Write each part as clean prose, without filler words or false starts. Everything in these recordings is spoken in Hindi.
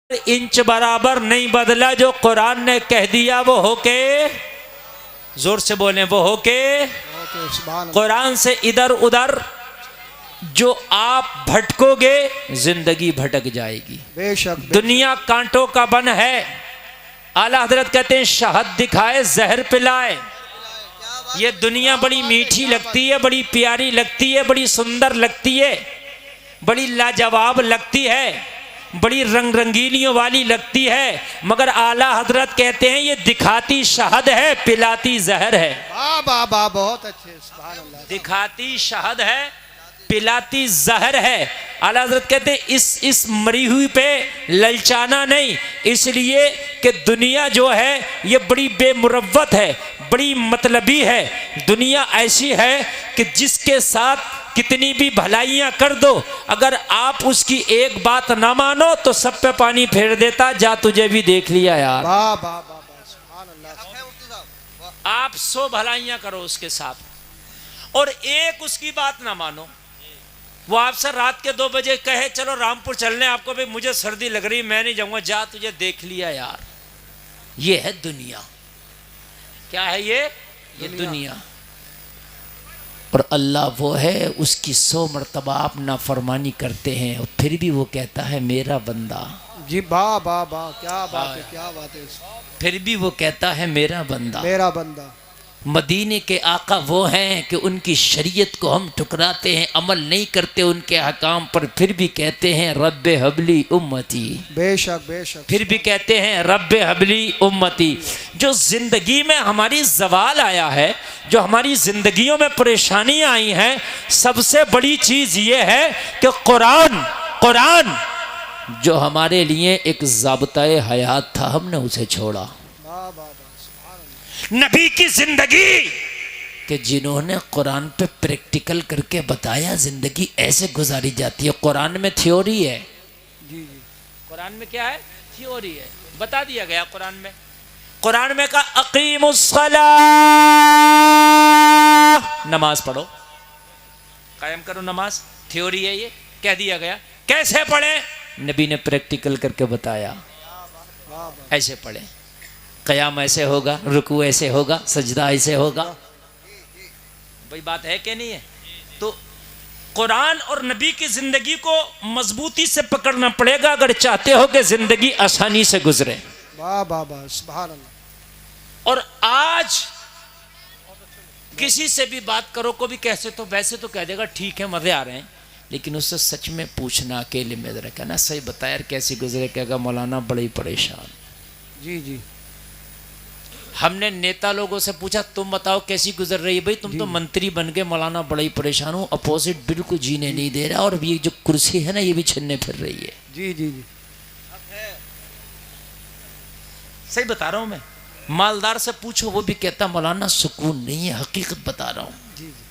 इंच बराबर नहीं बदला। जो कुरान ने कह दिया वो होके, जोर से बोले, वो होके। कुरान से इधर उधर जो आप भटकोगे जिंदगी भटक जाएगी। बेशक दुनिया कांटों का बन है। आला हजरत कहते हैं शहद दिखाए जहर पिलाए। ये दुनिया बड़ी मीठी लगती है, बड़ी प्यारी लगती है, बड़ी सुंदर लगती है, बड़ी लाजवाब लगती है, बड़ी रंग रंगीलियों वाली लगती है, मगर आला हजरत कहते हैं ये दिखाती शहद है, पिलाती जहर है। वाह वाह वाह, बहुत अच्छे, सुभान अल्लाह। दिखाती शहद है, पिलाती जहर है। आला हजरत कहते हैं इस मरी हुई पे ललचाना नहीं, इसलिए कि दुनिया जो है ये बड़ी बेमुरव्वत है, बड़ी मतलबी है। दुनिया ऐसी है कि जिसके साथ कितनी भी भलाइयां कर दो, अगर आप उसकी एक बात ना मानो तो सब पे पानी फेर देता। जा तुझे भी देख लिया यार। वाह वाह वाह, सुभान अल्लाह। आप 100 भलाइयां करो उसके साथ और एक उसकी बात ना मानो। वो आपसे रात के 2 बजे कहे चलो रामपुर चलने, आपको भी मुझे सर्दी लग रही, मैं नहीं जाऊंगा। जा तुझे देख लिया यार। ये है दुनिया। क्या है ये दुनिया। और अल्लाह वो है, उसकी 100 मरतबा आप नाफरमानी करते हैं और फिर भी वो कहता है मेरा बंदा। जी वाह वाह वाह, क्या बात है, क्या बात है। फिर भी वो कहता है मेरा बंदा, मेरा बंदा। मदीने के आका वो हैं कि उनकी शरीयत को हम ठुकराते हैं, अमल नहीं करते उनके हकाम पर, फिर भी कहते हैं रब्बे हबली उम्मती। बेशक बेशक। फिर भी कहते हैं रब्बे हबली उम्मती। जो जिंदगी में हमारी जवाल आया है, जो हमारी जिंदगियों में परेशानियां आई हैं, सबसे बड़ी चीज ये है कि कुरान जो हमारे लिए एक ज़ाब्ता-ए हयात था, हमने उसे छोड़ा। नबी की जिंदगी कि जिन्होंने कुरान पे प्रैक्टिकल करके बताया जिंदगी ऐसे गुजारी जाती है। कुरान में थ्योरी है, जी जी, कुरान में क्या है, थ्योरी है, बता दिया गया कुरान में। कुरान में कहा अकीमुस्सलाह, नमाज पढ़ो, कायम करो नमाज, थ्योरी है ये, कह दिया गया। कैसे पढ़े, नबी ने प्रैक्टिकल करके बताया, ऐसे पढ़े, क़याम ऐसे होगा, रुकू ऐसे होगा, सजदा ऐसे होगा। भाई बात है कि नहीं है? तो कुरान और नबी की जिंदगी को मजबूती से पकड़ना पड़ेगा अगर चाहते हो कि जिंदगी आसानी से गुजरे। वाह वाह वाह, सुभान अल्लाह। और आज किसी से भी बात करो, को भी कैसे, तो वैसे तो कह देगा ठीक है मजे आ रहे हैं, लेकिन उससे सच में पूछना, अकेले में जरा कहना सही बता यार कैसे गुजरे, कहेगा मौलाना बड़े ही परेशान। जी जी। हमने नेता लोगों से पूछा तुम बताओ कैसी गुजर रही है, भाई तुम तो मंत्री बन गए, मौलाना बड़ा ही परेशान हूँ, अपोजिट बिल्कुल जीने नहीं दे रहा, और ये जो कुर्सी है ना ये भी छीनने फिर रही है। जी जी जी, सही बता रहा हूँ मैं। मालदार से पूछो वो भी कहता मौलाना सुकून नहीं है, हकीकत बता रहा हूँ। जी जी।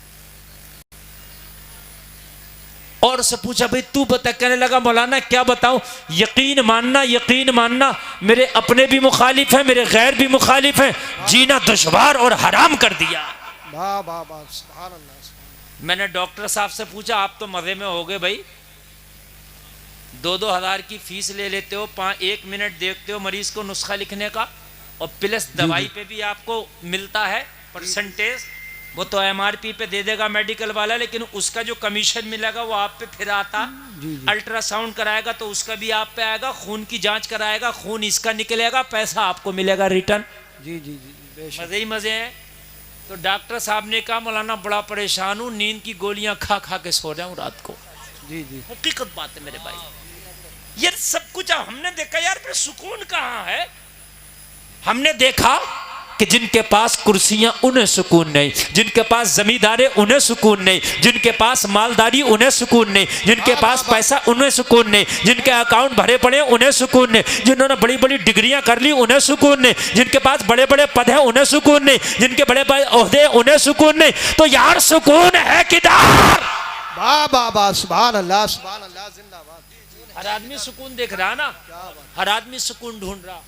और से पूछा भाई तू बता, कहने लगा मौलाना क्या बताऊं, यकीन मानना, मेरे अपने भी मुखालिफ हैं, मेरे गैर भी मुखालिफ हैं, जीना दुश्वार और हराम कर दिया। वाह वाह वाह, सुभान अल्लाह। मैंने डॉक्टर साहब से पूछा आप तो मजे में हो गए भाई, 2-2 हज़ार की फीस ले लेते हो, 1 मिनट देखते हो मरीज को नुस्खा लिखने का, और प्लस दवाई पे भी आपको मिलता है परसेंटेज, वो तो MRP पे दे देगा मेडिकल वाला, लेकिन उसका जो कमीशन मिलेगा वो आप पे फिर आता। अल्ट्रासाउंड कराएगा तो उसका भी आप पे आएगा, खून की जांच कराएगा, खून इसका निकलेगा, पैसा आपको मिलेगा रिटर्न। जी जी जी, मजे ही मजे हैं। तो डॉक्टर साहब ने कहा मौलाना बड़ा परेशान हूँ, नींद की गोलियां खा खा के सो रहा हूँ रात को। जी जी, हकीकत बात है मेरे भाई। ये सब कुछ हमने देखा यार, फिर सुकून कहाँ है? हमने देखा कि जिनके पास कुर्सियां उन्हें सुकून नहीं, जिनके पास जमींदारे उन्हें सुकून नहीं, जिनके पास मालदारी उन्हें सुकून नहीं, जिनके पास पैसा उन्हें सुकून नहीं, जिनके अकाउंट भरे पड़े उन्हें सुकून नहीं, जिन्होंने बड़ी बड़ी डिग्रियां कर ली उन्हें सुकून नहीं, जिनके पास बड़े बड़े पद हैं उन्हें सुकून नहीं, जिनके बड़े बड़े ओहदे उन्हें सुकून नहीं। तो यार सुकून है किधर? वाह वाह वाह, सुभान अल्लाह, सुभान अल्लाह, जिंदाबाद। हर आदमी सुकून देख रहा ना, हर आदमी सुकून ढूंढ रहा।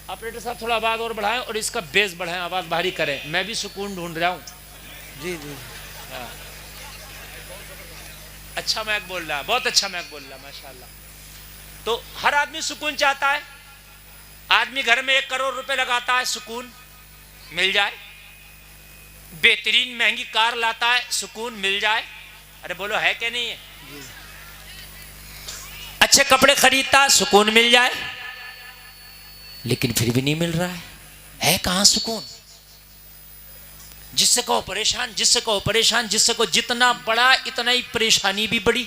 ऑपरेटर साहब थोड़ा आवाज और बढ़ाएं और इसका बेस बढ़ाएं, आवाज भारी करें, मैं भी सुकून ढूंढ रहा हूं। जी जी, अच्छा मैक बोल रहा, बहुत अच्छा मैक बोल रहा, माशाल्लाह। तो हर आदमी सुकून चाहता है। आदमी घर में 1 करोड़ रुपए लगाता है, सुकून मिल जाए। बेहतरीन महंगी कार लाता है, सुकून मिल जाए। अरे बोलो है कि नहीं है? अच्छे कपड़े खरीदता है, सुकून मिल जाए। लेकिन फिर भी नहीं मिल रहा है कहां सुकून? जिससे कहो परेशान, जिससे कहो परेशान, जिससे कहो जितना बड़ा इतना ही परेशानी भी बड़ी।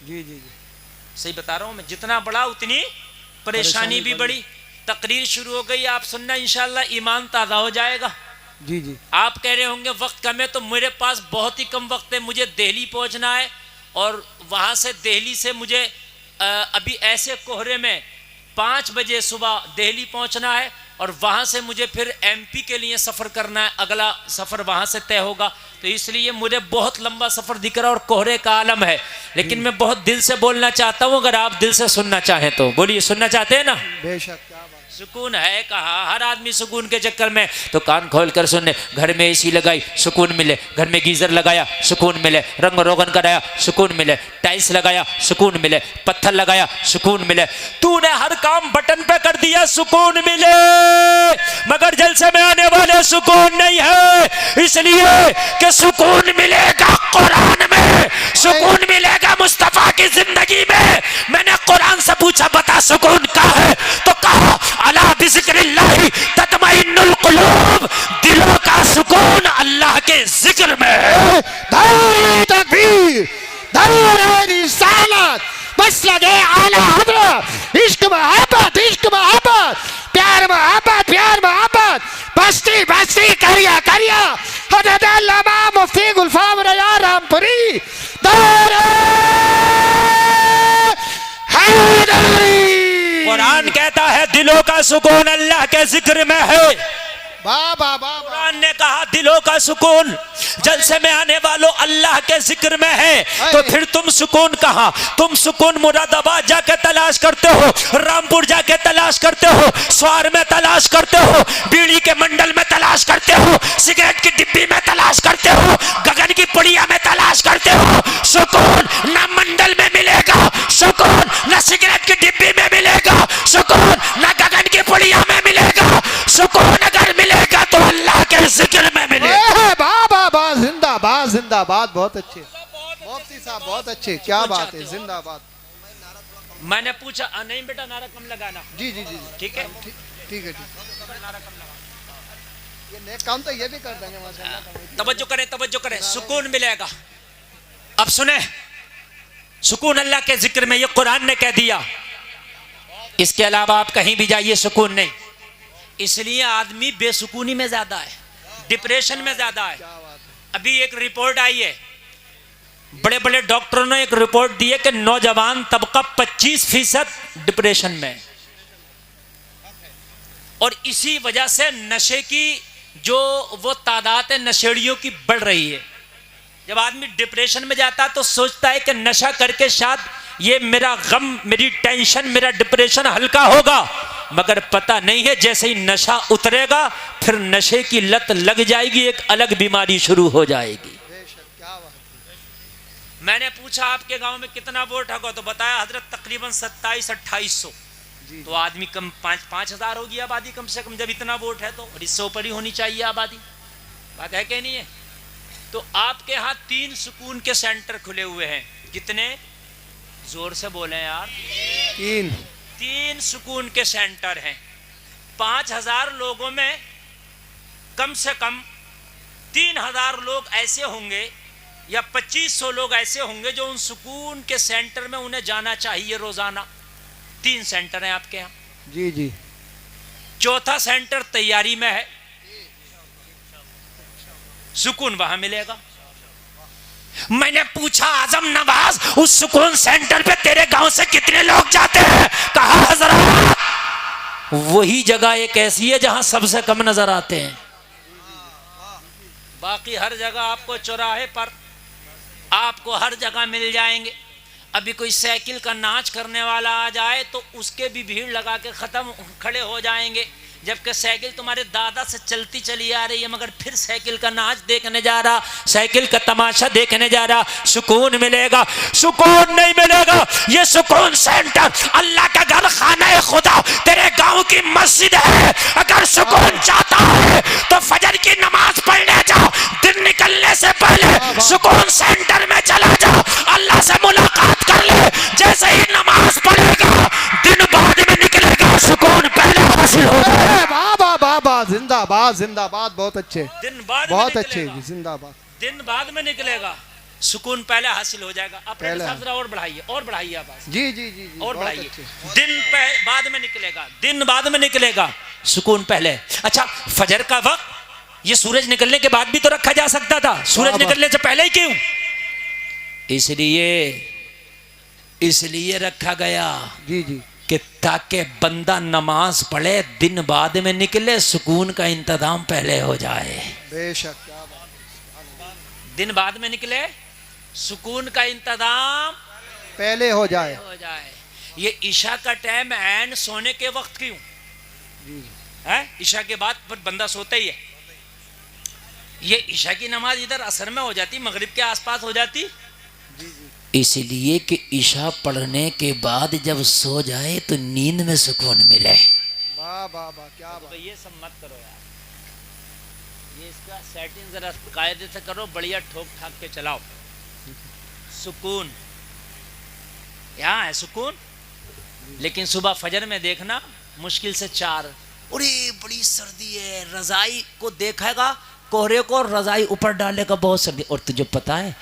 जी जी जी, सही बता रहा हूं मैं, जितना बड़ा उतनी परेशानी भी बड़ी। तकरीर शुरू हो गई, आप सुनना, इंशाल्लाह ईमान ताज़ा हो जाएगा। जी जी, आप कह रहे होंगे वक्त कम है, तो मेरे पास बहुत ही कम वक्त है। मुझे दिल्ली पहुंचना है और वहां से दिल्ली से मुझे अभी ऐसे कोहरे में 5 बजे सुबह दिल्ली पहुंचना है और वहां से मुझे फिर एमपी के लिए सफर करना है। अगला सफर वहां से तय होगा, तो इसलिए मुझे बहुत लंबा सफर दिख रहा है और कोहरे का आलम है। लेकिन मैं बहुत दिल से बोलना चाहता हूं, अगर आप दिल से सुनना चाहें तो बोलिए। सुनना चाहते हैं ना? बेशक, क्या बात। सुकून है कहाँ? हर आदमी सुकून के चक्कर में, तो कान खोल कर सुनने। घर में एसी लगाई, सुकून मिले। घर में गीजर लगाया, सुकून मिले। रंग रोगन कराया, सुकून मिले। टाइल्स लगाया, सुकून मिले। पत्थर लगाया, सुकून मिले। तूने हर काम बटन पे कर दिया, सुकून मिले। मगर जलसे में आने वाले सुकून नहीं है, इसलिए कि सुकून मिलेगा कुरान में, सुकून मिलेगा मुस्तफा की जिंदगी में। मैंने कुरान से पूछा, बता सुकून कहाँ है? तो कहा अला बिज़िक्रिल्लाहि तत्मइन्नुल कुलूब, दिलों का सुकून अल्लाह के जिक्र में है। नारे तकबीर, नारे रिसालत, बस लगे आला हज़रत। इश्क मोहब्बत, इश्क मोहब्बत, प्यार मोहब्बत, प्यार मोहब्बत, बस्ती बस्ती करिया करिया। हज़रत अल्लामा मुफ्ती गुलफाम रया रामपुरी, नारे हैदरी। कुरान कहता है दिलों का सुकून अल्लाह के जिक्र में है। बाबा बाबा, कुरान ने कहा दिलों का सुकून जलसे में आने वालों अल्लाह के जिक्र में है। तो फिर तुम सुकून कहां? तुम सुकून मुरादाबाद जाके तलाश करते हो, रामपुर जाके तलाश करते हो, स्वार में तलाश करते हो, बीड़ी के मंडल में तलाश करते हो, सिगरेट की डिब्बी में तलाश करते हो, गगन की पुड़िया में तलाश करते हो। सुकून न मंडल में मिलेगा, सुकून न सिगरेट की डिब्बी में मिलेगा, सुकून न गगन की पुड़िया में मिलेगा। सुकून अगर मिलेगा तो अल्लाह के जिक्र में मिलेगा। बाबा बा, जिंदाबाद जिंदाबाद। बहुत अच्छे मुफ्ती साहब, बहुत अच्छे, क्या बात है, जिंदाबाद। मैंने पूछा नहीं बेटा, नारा कम लगाना। जी जी जी, ठीक है, ठीक है, ये नेक काम तो ये भी कर देंगे माशाल्लाह। तवज्जो करें, तवज्जो करें, सुकून मिलेगा। अब सुने, सुकून अल्लाह के जिक्र में, ये कुरान ने कह दिया। इसके अलावा आप कहीं भी जाइए सुकून नहीं। इसलिए आदमी बेसुकूनी में ज्यादा है, डिप्रेशन में ज्यादा है। अभी एक रिपोर्ट आई है, बड़े बड़े डॉक्टरों ने एक रिपोर्ट दी है कि नौजवान तबका 25% डिप्रेशन में, और इसी वजह से नशे की जो वो तादाद है नशेड़ियों की बढ़ रही है। जब आदमी डिप्रेशन में जाता है तो सोचता है कि नशा करके शायद ये मेरा गम, मेरी टेंशन, मेरा डिप्रेशन हल्का होगा, मगर पता नहीं है जैसे ही नशा उतरेगा फिर नशे की लत लग जाएगी, एक अलग बीमारी शुरू हो जाएगी। मैंने पूछा आपके गांव में कितना वोट होगा, तो बताया हजरत तकरीबन 2700-2800। तो आदमी कम 5,000 होगी आबादी कम से कम, जब इतना वोट है तो, और इससे ऊपर ही होनी चाहिए आबादी। बात है कि नहीं है? तो आपके यहाँ 3 सुकून के सेंटर खुले हुए हैं। कितने? जोर से बोले यार। 3 सुकून के सेंटर हैं। 5,000 लोगों में कम से कम 3,000 लोग ऐसे होंगे या 2,500 लोग ऐसे होंगे जो उन सुकून के सेंटर में उन्हें जाना चाहिए रोजाना। 3 सेंटर हैं आपके यहाँ। जी जी। चौथा सेंटर तैयारी में है, सुकून वहां मिलेगा। मैंने पूछा आजम नवाज, उस सुकून सेंटर पे तेरे गांव से कितने लोग जाते हैं? कहा हजरत वही जगह एक ऐसी है जहां सबसे कम नजर आते हैं, बाकी हर जगह आपको चौराहे पर, आपको हर जगह मिल जाएंगे। अभी कोई साइकिल का नाच करने वाला आ जाए तो उसके भी भीड़ लगा के खत्म खड़े हो जाएंगे। जबकि साइकिल तुम्हारे दादा से चलती चली आ रही है, मगर फिर साइकिल का नाच देखने जा रहा, साइकिल का तमाशा देखने जा रहा। सुकून मिलेगा? सुकून नहीं मिलेगा। ये सुकून सेंटर अल्लाह का घर, खाना है खुदा, तेरे गांव की मस्जिद है। अगर सुकून चाहता है तो फजर की नमाज पढ़ने जा, दिन निकलने से पहले सुकून सेंटर में चला जा, अल्लाह से मुलाकात कर ले। जैसे ही नमाज पढ़ेगा दिन बाद में निकलेगा, सुकून पहले हासिल हो जाए। बाबा बाबा जिंदाबाद जिंदाबाद, बहुत अच्छे, दिन बाद बहुत में अच्छे, निकलेगा। जिंदाबाद। दिन बाद में निकलेगा, सुकून पहले हासिल हो जाएगा। अपने पहले। साथ जरा और बढ़ाइए, और बढ़ाइए आवाज, जी जी जी जी, और बहुत बढ़ाइए। अच्छे। दिन बाद में निकलेगा, दिन बाद में निकलेगा, सुकून पहले। अच्छा, फजर का वक्त ये सूरज निकलने के बाद भी तो रखा जा सकता था, सूरज निकलने से पहले ही क्यों? इसलिए रखा गया जी जी, कि ताकि बंदा नमाज पढ़े, दिन बाद में निकले, सुकून का इंतजाम पहले हो जाए। बेशक, क्या बात, दिन बाद में निकले, सुकून का इंतजाम पहले हो जाए। ये ईशा का टाइम एंड सोने के वक्त क्यों जी है? ईशा के बाद फिर बंदा सोता ही है। ये ईशा की नमाज इधर असर में हो जाती, मगरिब के आसपास हो जाती, जी जी, इसलिए कि ईशा पढ़ने के बाद जब सो जाए तो नींद में सुकून मिले। वाह वाह वाह, क्या बात। तो ये सब मत करो यार, ये इसका सेटिंग जरा कायदे से करो, बढ़िया ठोक ठाक के चलाओ। सुकून यहाँ है, सुकून। लेकिन सुबह फजर में देखना मुश्किल से 4, अरे बड़ी सर्दी है, रजाई को देखेगा कोहरे को, रजाई ऊपर डालेगा, बहुत सर्दी। और तुझे पता है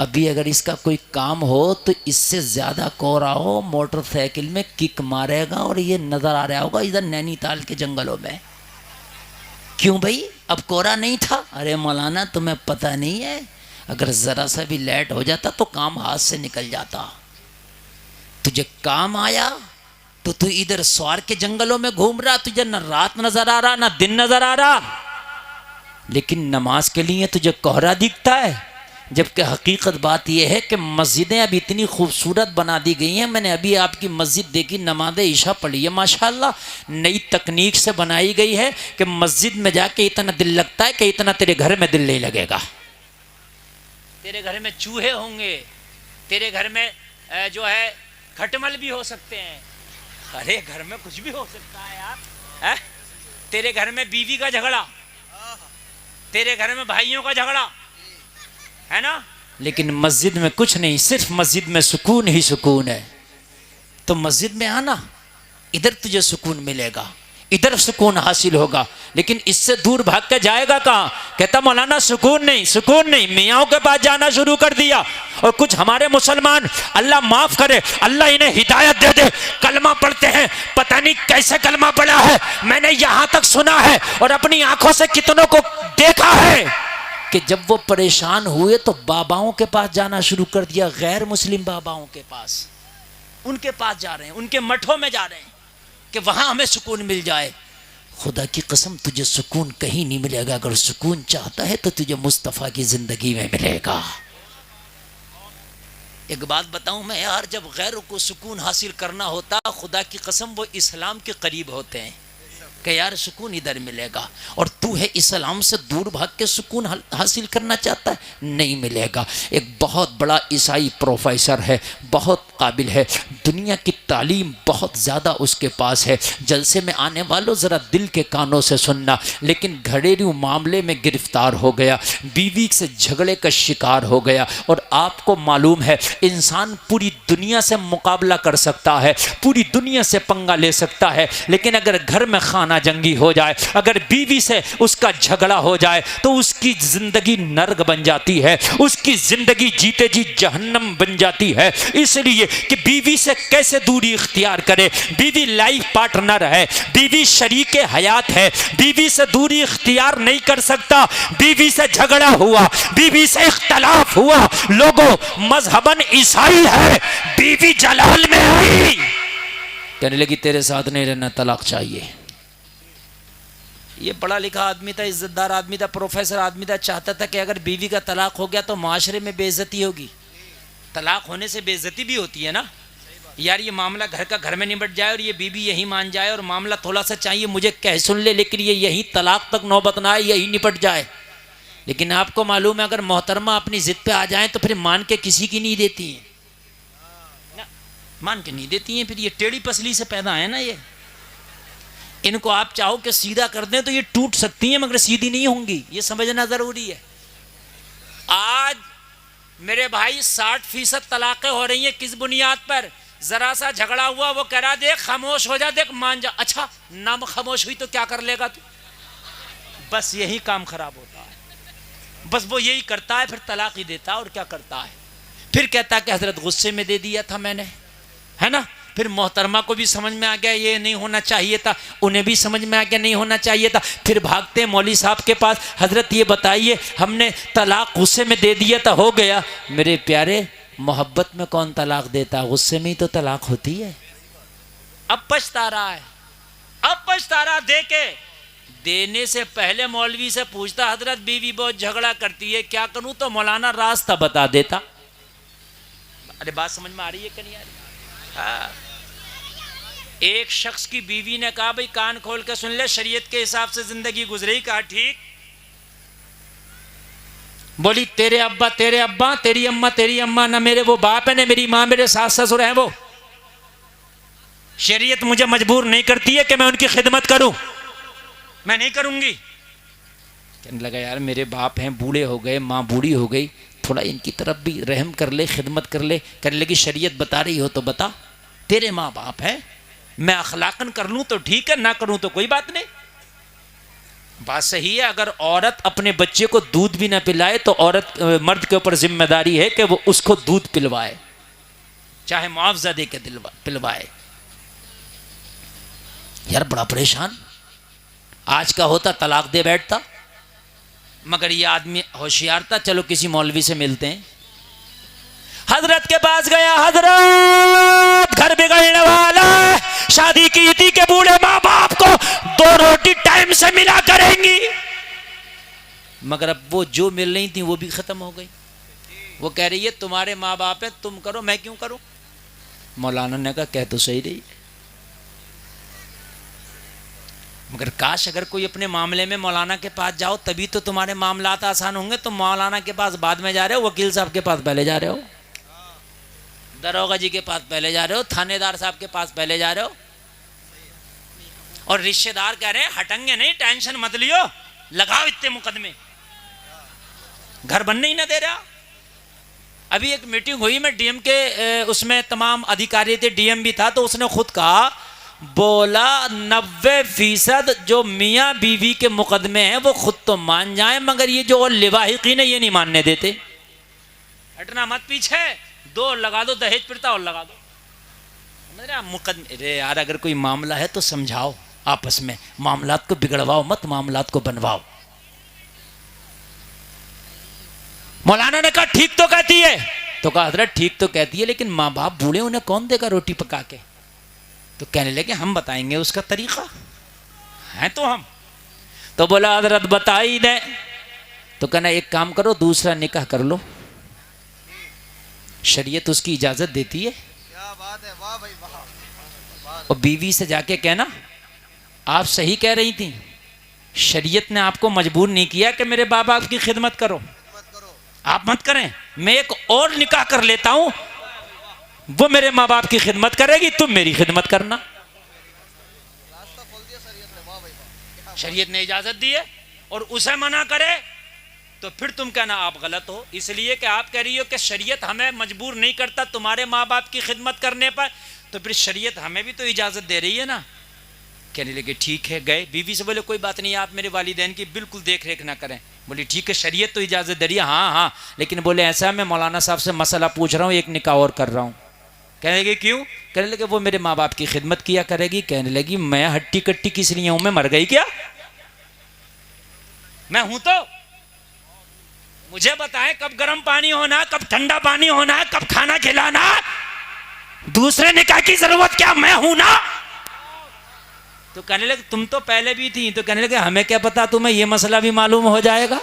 अभी अगर इसका कोई काम हो तो इससे ज्यादा कोहरा हो, मोटरसाइकिल में किक मारेगा और ये नजर आ रहा होगा इधर नैनीताल के जंगलों में। क्यों भाई, अब कोहरा नहीं था? अरे मौलाना तुम्हें पता नहीं है, अगर जरा सा भी लेट हो जाता तो काम हाथ से निकल जाता। तुझे काम आया तो तू इधर स्वार के जंगलों में घूम रहा, तुझे न रात नजर आ रहा न दिन नजर आ रहा, लेकिन नमाज के लिए तुझे कोहरा दिखता है। जबकि हकीकत बात यह है कि मस्जिदें अब इतनी खूबसूरत बना दी गई हैं। मैंने अभी आपकी मस्जिद देखी, नमाज ईशा पढ़ी है, माशाल्लाह नई तकनीक से बनाई गई है कि मस्जिद में जाके इतना दिल लगता है कि इतना तेरे घर में दिल नहीं लगेगा। तेरे घर में चूहे होंगे, तेरे घर में जो है खटमल भी हो सकते हैं, अरे घर में कुछ भी हो सकता है यार, है? तेरे घर में बीवी का झगड़ा, तेरे घर में भाइयों का झगड़ा, है ना? लेकिन मस्जिद में कुछ नहीं, सिर्फ मस्जिद में सुकून ही सुकून है। तो मस्जिद में आना, इधर तुझे सुकून मिलेगा, इधर सुकून हासिल होगा। लेकिन इससे दूर भाग के जाएगा कहाँ? कहता मौलाना सुकून नहीं, सुकून नहीं, मियाँओं के पास जाना शुरू कर दिया। और कुछ हमारे मुसलमान, अल्लाह माफ करे, अल्लाह इन्हें हिदायत दे दे, कलमा पढ़ते हैं, पता नहीं कैसे कलमा पढ़ा है, मैंने यहाँ तक सुना है और अपनी आंखों से कितनों को देखा है कि जब वो परेशान हुए तो बाबाओं के पास जाना शुरू कर दिया, गैर मुस्लिम बाबाओं के पास, उनके पास जा रहे हैं, उनके मठों में जा रहे हैं कि वहां हमें सुकून मिल जाए। खुदा की कसम तुझे सुकून कहीं नहीं मिलेगा। अगर सुकून चाहता है तो तुझे मुस्तफ़ा की जिंदगी में मिलेगा। एक बात बताऊं मैं यार, जब गैरों को सुकून हासिल करना होता, खुदा की कसम वो इस्लाम के करीब होते हैं कि यार सुकून इधर मिलेगा। और तू है इस्लाम से दूर भाग के सुकून हासिल करना चाहता है, नहीं मिलेगा। एक बहुत बड़ा ईसाई प्रोफेसर है, बहुत काबिल है, दुनिया की तालीम बहुत ज़्यादा उसके पास है। जलसे में आने वालों ज़रा दिल के कानों से सुनना, लेकिन घरेलू मामले में गिरफ्तार हो गया, बीवी से झगड़े का शिकार हो गया। और आपको मालूम है इंसान पूरी दुनिया से मुकाबला कर सकता है, पूरी दुनिया से पंगा ले सकता है, लेकिन अगर घर में खाना जंगी हो जाए, अगर बीवी से उसका झगड़ा हो जाए तो उसकी जिंदगी नर्क बन जाती है, उसकी जिंदगी जीते जी जहन्नम बन जाती है। इसलिए कि बीवी से कैसे दूरी इख्तियार करे, बीवी लाइफ पार्टनर है, बीवी शरीके हयात है, बीवी से दूरी इख्तियार नहीं कर सकता। बीवी से झगड़ा हुआ, बीवी से इख्तलाफ हुआ, लोगों मजहबन ईसाई है, बीवी जलाल में आई, कहने लगी तेरे साथ नहीं रहना, तलाक चाहिए। ये पढ़ा लिखा आदमी था, इज्जतदार आदमी था, प्रोफेसर आदमी था, चाहता था कि अगर बीवी का तलाक हो गया तो माशरे में बेइज्जती होगी। तलाक होने से बेइज्जती भी होती है ना, यार ये मामला घर का घर में निपट जाए और ये बीवी यही मान जाए और मामला थोड़ा सा चाहिए मुझे कह सुन ले, लेकिन ये यही तलाक तक नौबत ना आए, यही निपट जाए। लेकिन आपको मालूम है अगर मोहतरमा अपनी जिद पे आ जाए तो फिर मान के किसी की नहीं देती हैं ना, मान के नहीं देती हैं। फिर ये टेढ़ी पसली से पैदा है ना, ये इनको आप चाहो कि सीधा कर दें तो ये टूट सकती हैं मगर सीधी नहीं होंगी, ये समझना जरूरी है। आज मेरे भाई 60% तलाक़ें हो रही हैं किस बुनियाद पर? जरा सा झगड़ा हुआ, वो कह रहा देख खामोश हो जा, देख मान जा। अच्छा ना खामोश हुई तो क्या कर लेगा तू? बस यही काम खराब होता है, बस वो यही करता है, फिर तलाक ही देता है। और क्या करता है फिर? कहता है कि हजरत गुस्से में दे दिया था मैंने, है ना। फिर मोहतरमा को भी समझ में आ गया ये नहीं होना चाहिए था, उन्हें भी समझ में आ गया नहीं होना चाहिए था। फिर भागते मौलवी साहब के पास, हजरत ये बताइए हमने तलाक गुस्से में दे दिया था, हो गया। मेरे प्यारे मोहब्बत में कौन तलाक देता? गुस्से में ही तो तलाक होती है। अब पछता रहा है, अब पछता रहा। दे के देने से पहले मौलवी से पूछता हजरत बीवी बहुत झगड़ा करती है क्या करूं? तो मौलाना रास्ता बता देता। अरे बात समझ में आ रही है कि नहीं आ रही? हाँ। एक शख्स की बीवी ने कहा भाई कान खोल के सुन ले, शरीयत के हिसाब से जिंदगी गुजरी। कहा ठीक। बोली तेरे अब्बा तेरी अम्मा ना मेरे वो बाप है ना मेरी माँ, मेरे सास ससुर हैं वो। शरीयत मुझे मजबूर नहीं करती है कि मैं उनकी खिदमत करूं, मैं नहीं करूंगी। कहने लगा यार मेरे बाप हैं, बूढ़े हो गए, माँ बूढ़ी हो गई, थोड़ा इनकी तरफ भी रहम कर ले, खिदमत कर ले। कहने लगी शरीयत बता रही हो तो बता। तेरे माँ बाप हैं, मैं अखलाकन कर लूं तो ठीक है, ना करूं तो कोई बात नहीं। बात सही है। अगर औरत अपने बच्चे को दूध भी ना पिलाए तो मर्द के ऊपर जिम्मेदारी है कि वो उसको दूध पिलवाए, चाहे मुआवजा दे के पिलवाए। यार बड़ा परेशान आज का होता, तलाक दे बैठता। मगर ये आदमी होशियार था, चलो किसी मौलवी से मिलते हैं। हजरत के पास गया, हजरत घर बिगड़ने वाला है, शादी की थी के बूढ़े माँ बाप को 2 रोटी टाइम से मिला करेंगी, मगर अब वो जो मिल रही थी वो भी खत्म हो गई। वो कह रही है तुम्हारे माँ बाप है, तुम करो, मैं क्यों करूं? मौलाना ने कहा कह तो सही रही, मगर काश अगर कोई अपने मामले में मौलाना के पास जाओ तभी तो तुम्हारे मामलात आसान होंगे। तुम मौलाना के पास बाद में जा रहे हो, वकील साहब के पास पहले जा रहे हो, दरोगा जी के पास पहले जा रहे हो, थानेदार साहब के पास पहले जा रहे हो। और रिश्तेदार कह रहे हैं हटेंगे नहीं, टेंशन मत लियो, लगाओ इतने मुकदमे, घर बनने ही ना दे रहा। अभी एक मीटिंग हुई, मैं डीएम के उसमें तमाम अधिकारी थे, डीएम भी था, तो उसने खुद कहा, बोला 90% जो मियाँ बीवी के मुकदमे हैं वो खुद तो मान जाए, मगर ये जो लिवाहिकीन है ये नहीं मानने देते। हटना मत पीछे, 2 लगा दो, दहेज प्रथा और लगा दो। मुकदमे, अरे यार अगर कोई मामला है तो समझाओ आपस में, मामलात को बिगड़वाओ मत, मामलात को बनवाओ। मौलाना ने कहा ठीक तो कहती है, तो कहा हजरत ठीक तो कहती है, लेकिन माँ बाप बूढ़े, उन्हें कौन देगा रोटी पका के? तो कहने लगे हम बताएंगे उसका तरीका है तो हम। तो बोला हजरत बता ही दे। तो कहना एक काम करो, दूसरा निकाह कर लो, शरीयत उसकी इजाजत देती है। क्या बात है, वाह भाई वाह। और बीवी से जाके कहना आप सही कह रही थी, शरीयत ने आपको मजबूर नहीं किया कि मेरे बाप बाप की खिदमत करो, आप मत करें, मैं एक और निकाह कर लेता हूं, वो मेरे माँ बाप की खिदमत करेगी, तुम मेरी खिदमत करना। शरीयत ने इजाजत दी है और उसे मना करे तो फिर तुम कहना आप गलत हो, इसलिए कि आप कह रही हो कि शरीयत हमें मजबूर नहीं करता तुम्हारे माँ बाप की खिदमत करने पर, तो फिर शरीयत हमें भी तो इजाजत दे रही है ना। कहने लगे ठीक है। गए बीवी से बोले कोई बात नहीं, आप मेरे वालिदैन की बिल्कुल देख रेख ना करें। बोली ठीक है, शरीयत तो इजाजत दे रही है। हाँ हाँ, लेकिन बोले ऐसा मैं मौलाना साहब से मसला पूछ रहा हूँ, एक निकाह और कर रहा हूँ। कहने लगे क्यों? कहने लगे वो मेरे माँ बाप की खिदमत किया करेगी। कहने लगी मैं हट्टी कट्टी किस लिए हूं, मैं मर गई क्या? मैं हूं तो मुझे बताएं कब गर्म पानी होना, कब ठंडा पानी होना, कब खाना खिलाना, दूसरे निकाह की जरूरत क्या, मैं हूं ना। तो कहने लगे तुम तो पहले भी थी। तो कहने लगे हमें क्या पता, तुम्हें यह मसला भी मालूम हो जाएगा।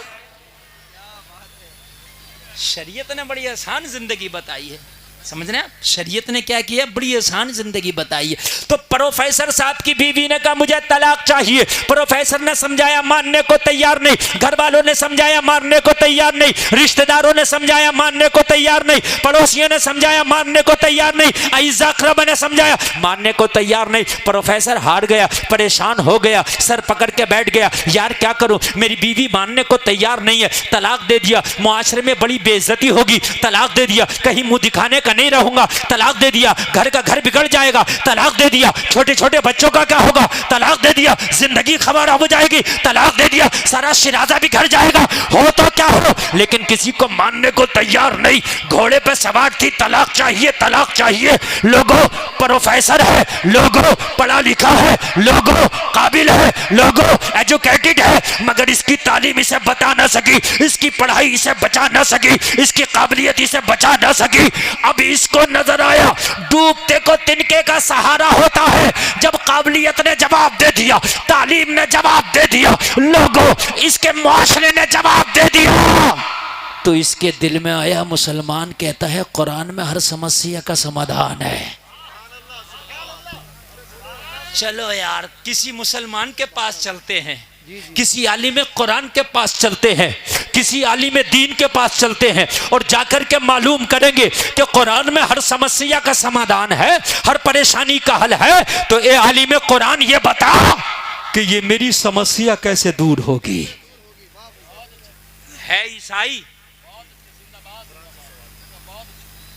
शरीयत ने बड़ी आसान जिंदगी बताई है, समझ रहे हैं? शरीयत ने क्या किया, बड़ी आसान जिंदगी बताई है। तो प्रोफेसर साहब की बीवी ने कहा मुझे तलाक चाहिए। प्रोफेसर ने समझाया, मानने को तैयार नहीं। घर वालों ने समझाया, मानने को तैयार नहीं। रिश्तेदारों ने समझाया, मानने को तैयार नहीं। पड़ोसियों ने समझाया, मानने को तैयार नहीं। अईज़ा अक़रबा ने समझाया, मानने को तैयार नहीं। प्रोफेसर हार गया, परेशान हो गया, सर पकड़ के बैठ गया, यार क्या करूं, मेरी बीवी मानने को तैयार नहीं है। तलाक दे दिया, मुआशरे में बड़ी बेइज्जती होगी। तलाक दे दिया, कहीं मुंह दिखाने का नहीं रहूंगा। तलाक दे दिया, घर का घर बिगड़ जाएगा। तलाक दे दिया, छोटे छोटे बच्चों का क्या होगा। तलाक दे दिया, जिंदगी खराब हो जाएगी। तलाक दे दिया, सारा शिराजा बिगड़ जाएगा। हो तो क्या हो, लेकिन किसी को मानने को तैयार नहीं। घोड़े पे सवार थी, तलाक चाहिए, तलाक चाहिए। लोगों, प्रोफेसर है, लोगों पढ़ा लिखा है, लोगों काबिल है, लोगों एजुकेटेड है, मगर इसकी तालीम इसे बता ना सकी, इसकी पढ़ाई इसे बचा ना सकी, इसकी काबिलियत इसे बचा ना सकी। अब इसको नजर आया डूबते को तिनके का सहारा होता है। जब काबिलियत ने जवाब दे दिया, तालीम ने जवाब दे दिया, लोगों इसके मुआशरे ने जवाब दे दिया, तो इसके दिल में आया, मुसलमान कहता है कुरान में हर समस्या का समाधान है। चलो यार, किसी मुसलमान के पास चलते हैं, किसी आलिम कुरान के पास चलते हैं, किसी आलिम दीन के पास चलते हैं और जाकर के मालूम करेंगे कि कुरान में हर समस्या का समाधान है, हर परेशानी का हल है। तो ए आलिम कुरान ये बता कि ये मेरी समस्या कैसे दूर होगी। है ईसाई,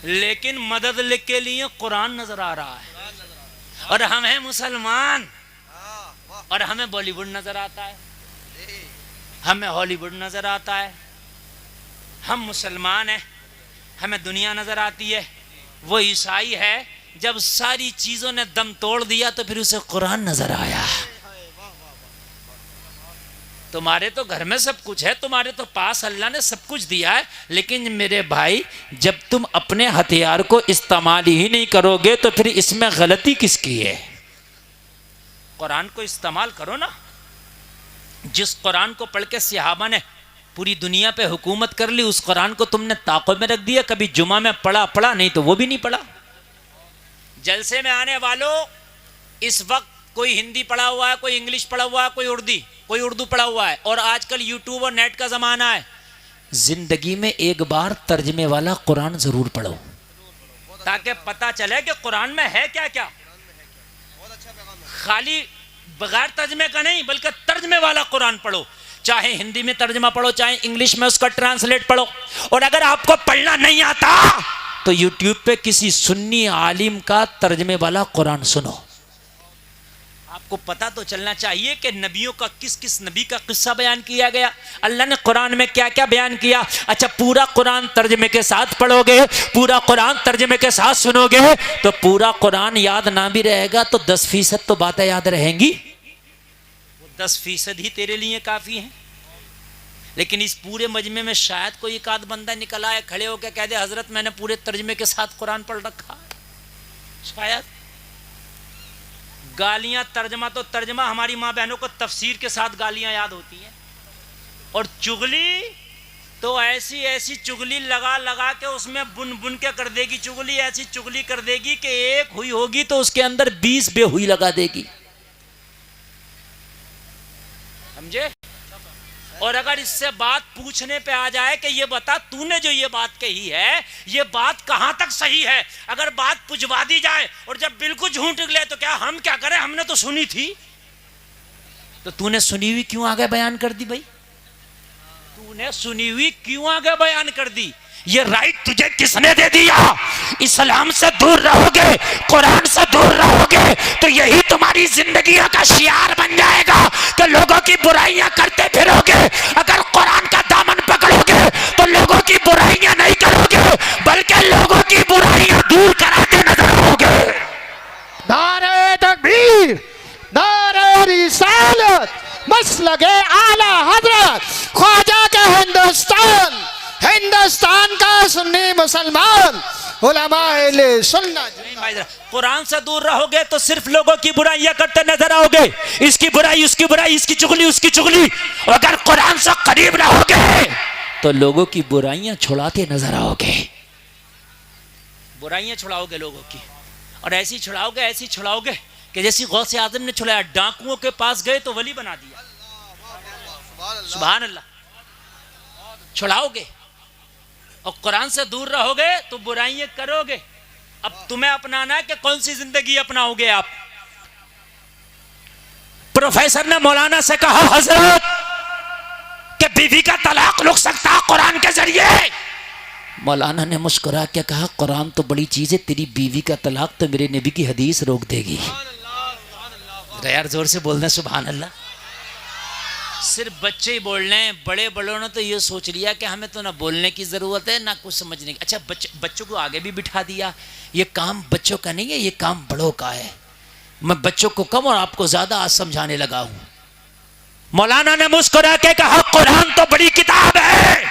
लेकिन मदद के लिए कुरान नजर आ रहा है, और हम हैं मुसलमान और हमें बॉलीवुड नजर आता है, हमें हॉलीवुड नजर आता है। हम मुसलमान हैं, हमें दुनिया नजर आती है। वो ईसाई है, जब सारी चीजों ने दम तोड़ दिया तो फिर उसे कुरान नजर आया। तुम्हारे तो घर में सब कुछ है, तुम्हारे तो पास अल्लाह ने सब कुछ दिया है, लेकिन मेरे भाई जब तुम अपने हथियार को इस्तेमाल ही नहीं करोगे तो फिर इसमें गलती किसकी है। कुरान को इस्तेमाल करो ना। जिस कुरान को पढ़ के सहाबा ने पूरी दुनिया पे हुकूमत कर ली, उस कुरान को तुमने ताक़ो में रख दिया। कभी जुमा में पढ़ा नहीं तो वो भी नहीं पढ़ा। जलसे में आने वालों, इस वक्त कोई हिंदी पढ़ा हुआ है, कोई इंग्लिश पढ़ा हुआ है, कोई उर्दू पढ़ा हुआ है, और आजकल यूट्यूब और नेट का जमाना है। जिंदगी में एक बार तर्जमे वाला कुरान जरूर पढ़ो, ताकि पता चले कि कुरान में है क्या क्या। खाली बगैर तर्जमे का नहीं, बल्कि तर्जमे वाला कुरान पढ़ो। चाहे हिंदी में तर्जमा पढ़ो, चाहे इंग्लिश में उसका ट्रांसलेट पढ़ो। और अगर आपको पढ़ना नहीं आता तो यूट्यूब पे किसी सुन्नी आलिम का तर्जमे वाला कुरान सुनो। आपको पता तो चलना चाहिए कि नबियों का किस किस नबी का किस्सा बयान किया गया, अल्लाह ने कुरान में क्या क्या बयान किया। अच्छा, पूरा कुरान तर्जमे के साथ पढ़ोगे, पूरा कुरान तर्जमे के साथ सुनोगे तो पूरा कुरान याद ना भी रहेगा तो 10% तो बातें याद रहेंगी। 10% ही तेरे लिए काफी है। लेकिन इस पूरे मजमे में शायद कोई एक आध बंदा निकल आए, खड़े होकर कह दे हजरत मैंने पूरे तर्जमे के साथ कुरान पढ़ रखा। शायद गालियां, तर्जमा तो तर्जमा, हमारी माँ बहनों को तफसीर के साथ गालियां याद होती हैं। और चुगली तो ऐसी ऐसी चुगली लगा लगा के उसमें बुन बुन के कर देगी। चुगली ऐसी चुगली कर देगी कि एक हुई होगी तो उसके अंदर 20 बेहुई लगा देगी। समझे? और अगर इससे बात पूछने पे आ जाए कि ये बता तूने जो ये बात कही है, ये बात कहां तक सही है, अगर बात पुछवा दी जाए और जब बिल्कुल झूठ निकले तो क्या हम क्या करें, हमने तो सुनी थी। तो तूने सुनी हुई क्यों आगे बयान कर दी भाई? तूने सुनी हुई क्यों आगे बयान कर दी? ये राइट तुझे किसने दे दिया? इस्लाम से दूर रहोगे, कुरान से दूर रहोगे तो यही तुम्हारी जिंदगियों का शियार बन जाएगा कि लोगों की बुराइयां करते फिरोगे। अगर कुरान का दामन पकड़ोगे तो लोगों की बुराइयां नहीं करोगे, बल्कि लोगों की बुराइयां दूर कराते नजर आओगे। नारे तकबीर, नारे रिसालत, मसलके आला हजरत ख्वाजा के हिंदुस्तान का सुन्नी मुसलमान उलमाए सुन्नत। कुरान से दूर रहोगे तो सिर्फ लोगों की बुराइयां करते नजर आओगे, इसकी बुराई उसकी बुराई, इसकी चुगली उसकी चुगली। अगर कुरान से करीब रहोगे तो लोगों की बुराइयां छुड़ाते नजर आओगे। बुराइयां छुड़ाओगे लोगों की, और ऐसी छुड़ाओगे कि जैसी गौसे आजम ने छुड़ाया, डाकुओं के पास गए तो वली बना दिया। सुभान अल्लाह। छुड़ाओगे और कुरान से दूर रहोगे तो बुराइयां करोगे। अब तुम्हें अपनाना है कि कौन सी जिंदगी अपनाओगे आप। प्रोफेसर ने मौलाना से कहा, हजरत कि बीवी का तलाक रुक सकता है कुरान के जरिए। मौलाना ने मुस्कुरा के कहा, कुरान तो बड़ी चीज है, तेरी बीवी का तलाक तो मेरे नबी की हदीस रोक देगी। यार जोर से बोलना सुभान अल्लाह। सिर्फ बच्चे ही बोल रहे हैं, बड़े बड़ों ने तो ये सोच लिया कि हमें तो ना बोलने की जरूरत है ना कुछ समझने की। अच्छा, बच्चों को आगे भी बिठा दिया। ये काम बच्चों का नहीं है, ये काम बड़ों का है। मैं बच्चों को कम और आपको ज्यादा आज समझाने लगा हूं। मौलाना ने मुस्कुरा के कहा, कुरान तो बड़ी किताब है,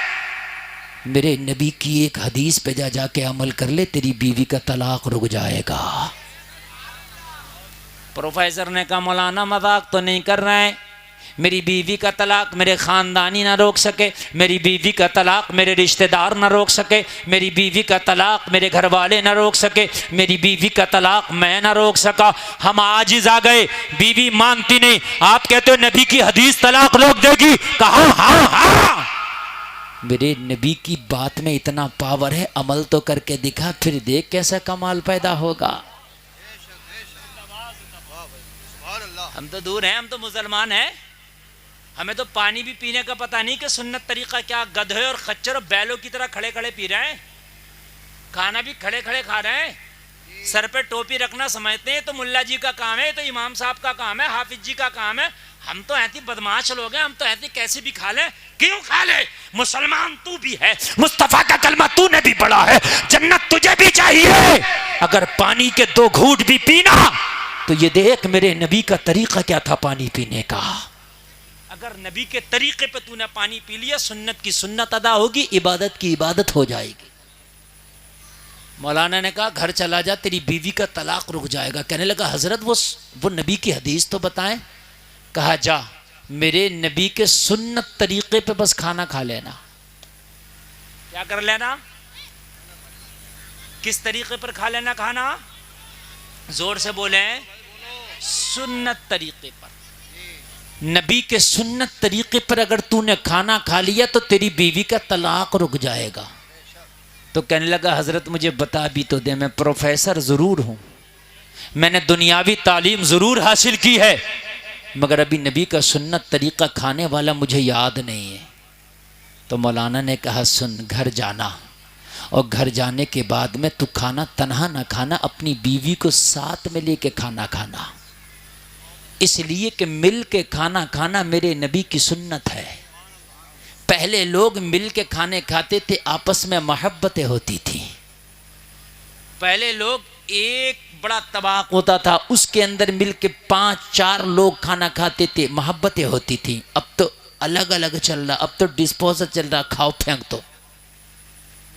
मेरे नबी की एक हदीस पे जा जाके अमल कर ले, तेरी बीवी का तलाक रुक जाएगा। प्रोफेसर ने कहा, मौलाना मजाक तो नहीं कर रहे हैं, मेरी बीवी का तलाक मेरे ख़ानदानी ना रोक सके, मेरी बीवी का तलाक मेरे रिश्तेदार ना रोक सके, मेरी बीवी का तलाक मेरे घर वाले ना रोक सके, मेरी बीवी का तलाक मैं ना रोक सका। हम आजिज़ आ गए, बीवी मानती नहीं, आप कहते हो नबी की हदीस तलाक रोक देगी। कहा हाँ हाँ, मेरे नबी की बात में इतना पावर है, अमल तो करके दिखा, फिर देख कैसा कमाल पैदा होगा। हम तो दूर हैं, हम तो मुसलमान हैं, हमें तो पानी भी पीने का पता नहीं कि सुन्नत तरीका क्या। गधे और खच्चर और बैलों की तरह खड़े खड़े पी रहे हैं, खाना भी खड़े खड़े खा रहे हैं, सर पे टोपी रखना समझते हैं तो मुल्ला जी का काम है, तो इमाम साहब का काम है, हाफिज जी का काम है। हम तो ऐसी बदमाश लोग हैं, हम तो ऐसे कैसे भी खा ले। क्यों खा ले? मुसलमान तू भी है, मुस्तफा का कलमा तूने भी पढ़ा है, जन्नत तुझे भी चाहिए। अगर पानी के 2 घूंट भी पीना तो ये देख मेरे नबी का तरीका क्या था पानी पीने का। अगर नबी के तरीके पे तूने पानी पी लिया, सुन्नत की सुन्नत अदा होगी, इबादत की इबादत हो जाएगी। मौलाना ने कहा, घर चला जा, तेरी बीवी का तलाक रुक जाएगा। कहने लगा, हजरत वो नबी की हदीस तो बताएं। कहा, जा मेरे नबी के सुन्नत तरीके पे बस खाना खा लेना। क्या कर लेना? किस तरीके पर खा लेना खाना? जोर से बोले, सुन्नत तरीके पर। नबी के सुन्नत तरीके पर अगर तूने खाना खा लिया तो तेरी बीवी का तलाक रुक जाएगा। तो कहने लगा, हजरत मुझे बता भी तो दे, मैं प्रोफेसर जरूर हूं, मैंने दुनियावी तालीम जरूर हासिल की है, मगर अभी नबी का सुन्नत तरीका खाने वाला मुझे याद नहीं है। तो मौलाना ने कहा, सुन, घर जाना और घर जाने के बाद में तू खाना तन्हा ना खाना, अपनी बीवी को साथ में लेके खाना खाना, इसलिए कि मिल के खाना खाना मेरे नबी की सुन्नत है। पहले लोग मिल के खाने खाते थे, आपस में मोहब्बतें होती थी। पहले लोग एक बड़ा तबाक होता था, उसके अंदर मिल के 5-4 लोग खाना खाते थे, मोहब्बतें होती थी। अब तो अलग अलग चल रहा, अब तो डिस्पोजल चल रहा, खाओ फेंक दो।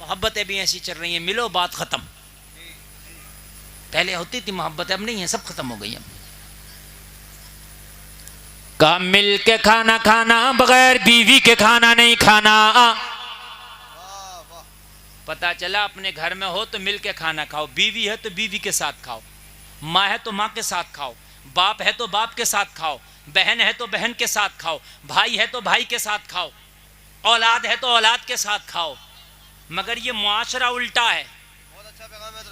मोहब्बतें भी ऐसी चल रही हैं, मिलो बात खत्म। पहले होती थी मोहब्बतें, अब नहीं है, सब खत्म हो गई। अब का मिल के खाना खाना, बगैर बीवी के खाना नहीं खाना। पता चला अपने घर में हो तो मिल के खाना खाओ, बीवी है तो बीवी के साथ खाओ, माँ है तो माँ के साथ खाओ, बाप है तो बाप के साथ खाओ, बहन है तो बहन के साथ खाओ, भाई है तो भाई के साथ खाओ, औलाद है तो औलाद के साथ खाओ। मगर ये मुआशरा उल्टा है।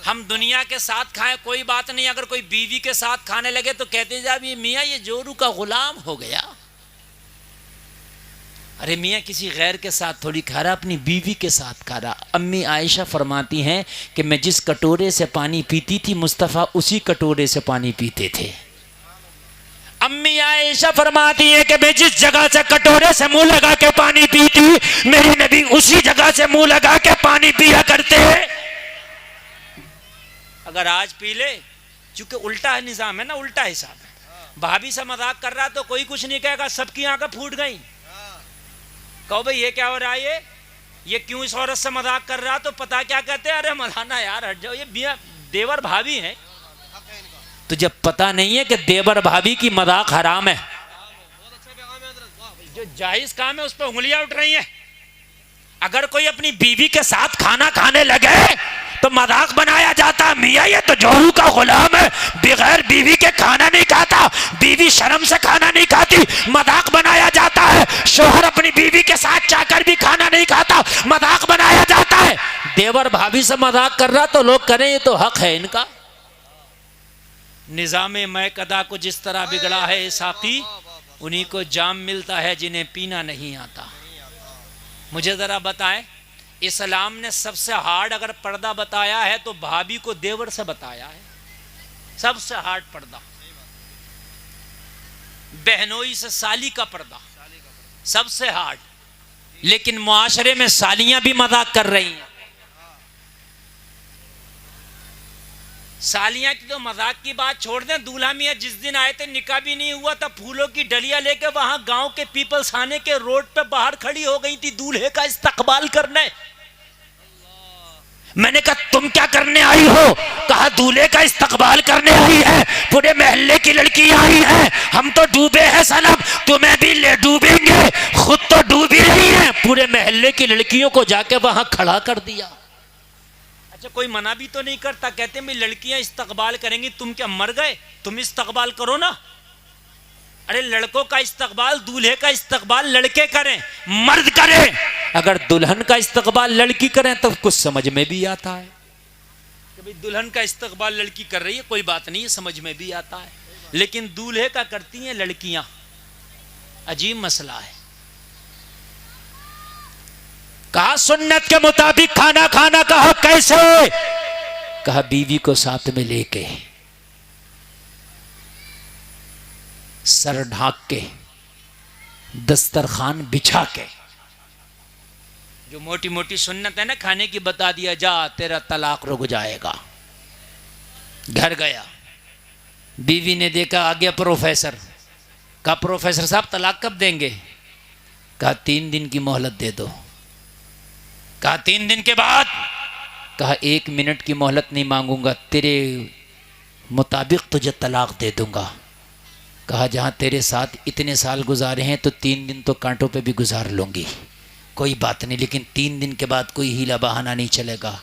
हम दुनिया के साथ खाएं कोई बात नहीं, अगर कोई बीवी के साथ खाने लगे तो कहते जा भी मियाँ ये जोरू का गुलाम हो गया। अरे मियाँ किसी गैर के साथ थोड़ी खा रहा, अपनी बीवी के साथ खा रहा। अम्मी आयशा फरमाती हैं कि मैं जिस कटोरे से पानी पीती थी, मुस्तफ़ा उसी कटोरे से पानी पीते थे। अम्मी आयशा फरमाती है कि मैं जिस जगह से कटोरे से मुंह लगा के पानी पीती, मेरे नबी उसी जगह से मुंह लगा के पानी पिया करते हैं। अगर आज पी ले, चूंकि उल्टा है निजाम है ना, उल्टा हिसाब है। भाभी से मजाक कर रहा तो कोई कुछ नहीं कहेगा, सबकी आंखें फूट गई। कहो भाई ये क्या हो रहा है, ये क्यों इस औरत से मजाक कर रहा, तो पता क्या कहते हैं, अरे मौलाना यार हट जाओ, ये देवर भाभी है। तो जब पता नहीं है कि देवर भाभी की मजाक हराम है, जो जायज काम है उस पर उंगलियां उठ रही हैं। अगर कोई अपनी बीवी के साथ खाना खाने लगे तो मजाक बनाया जाता, मियाँ ये तो जोरू का गुलाम है, बगैर बीवी के खाना नहीं खाता, बीवी शर्म से खाना नहीं खाती, मजाक बनाया जाता है। शोहर अपनी बीवी के साथ चाहकर भी खाना नहीं खाता, मजाक बनाया जाता है। देवर भाभी से मजाक कर रहा तो लोग करें ये तो हक है इनका। निजामे मैं कदा को जिस तरह बिगड़ा है साकी, उन्हीं को जाम मिलता है जिन्हें पीना नहीं आता। मुझे जरा बताएं, इस्लाम ने सबसे हार्ड अगर पर्दा बताया है तो भाभी को देवर से बताया है, सबसे हार्ड पर्दा। बहनोई से साली का पर्दा सबसे हार्ड, लेकिन मुआशरे में सालियां भी मजाक कर रही हैं। सालियां की तो मजाक की बात छोड़ दें, दूल्हा मियां जिस दिन आए थे निकाह भी नहीं हुआ था, फूलों की डलिया लेके वहां गांव के पीपल्स खाने के रोड पे बाहर खड़ी हो गई थी दूल्हे का इस्तकबाल करने। मैंने कहा तुम क्या करने आई हो? कहा दूल्हे का इस्तकबाल करने आई है, पूरे मोहल्ले की लड़कियां आई हैं, हम तो डूबे हैं सनम, तुम्हें भी ले डूबेंगे, खुद तो डूब ही रही हैं। पूरे मोहल्ले की लड़कियों को जाके वहां खड़ा कर दिया। अच्छा कोई मना भी तो नहीं करता, कहते मैं लड़कियां इस्तकबाल करेंगी, तुम क्या मर गए? तुम इस्तकबाल करो ना। अरे लड़कों का इस्तकबाल, दूल्हे का इस्तकबाल लड़के करें, मर्द करें। अगर दुल्हन का इस्तकबाल लड़की करें तो कुछ समझ में भी आता है कि भाई दुल्हन का इस्तकबाल लड़की कर रही है, कोई बात नहीं है, समझ में भी आता है। लेकिन दूल्हे का करती हैं लड़कियां, अजीब मसला है। कहा सुन्नत के मुताबिक खाना खाना, कहा कैसे? कहा बीवी को साथ में लेके, सर ढाक के, दस्तरखान बिछा के। जो मोटी मोटी सुन्नत है ना खाने की बता दिया, जा तेरा तलाक रुक जाएगा। घर गया, बीवी ने देखा आ गया प्रोफेसर। कहा प्रोफेसर साहब तलाक कब देंगे? कहा 3 दिन की मोहलत दे दो। कहा 3 दिन के बाद? कहा 1 मिनट की मोहलत नहीं मांगूंगा, तेरे मुताबिक तुझे तलाक दे दूंगा। कहा जहाँ तेरे साथ इतने साल गुजारे हैं तो 3 दिन तो कांटों पे भी गुजार लूँगी, कोई बात नहीं, लेकिन 3 दिन के बाद कोई हीला बहाना नहीं चलेगा।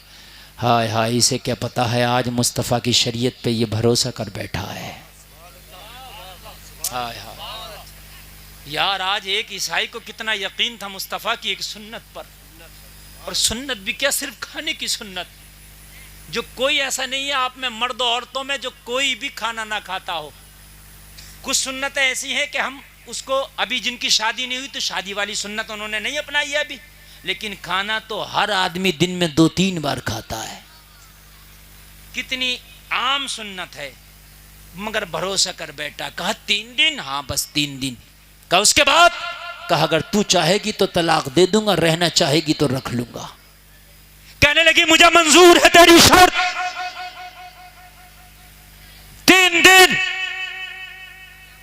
हाय हाय, इसे क्या पता है आज मुस्तफ़ा की शरीयत पे ये भरोसा कर बैठा है। हाय हाय यार, आज एक ईसाई को कितना यकीन था मुस्तफ़ा की एक सुन्नत पर। और सुन्नत भी क्या, सिर्फ खाने की सुन्नत। जो कोई ऐसा नहीं है आप में मर्द औरतों में जो कोई भी खाना ना खाता हो। कुछ सुन्नतें ऐसी हैं कि हम उसको, अभी जिनकी शादी नहीं हुई तो शादी वाली सुन्नत उन्होंने नहीं अपनाई है अभी, लेकिन खाना तो हर आदमी दिन में 2-3 बार खाता है। कितनी आम सुन्नत है, मगर भरोसा कर बैठा। कहा 3 दिन? हाँ बस 3 दिन। कहा उसके बाद? कहा अगर तू चाहेगी तो तलाक दे दूंगा, रहना चाहेगी तो रख लूंगा। कहने लगी मुझे मंजूर है तेरी शर्त, 3 दिन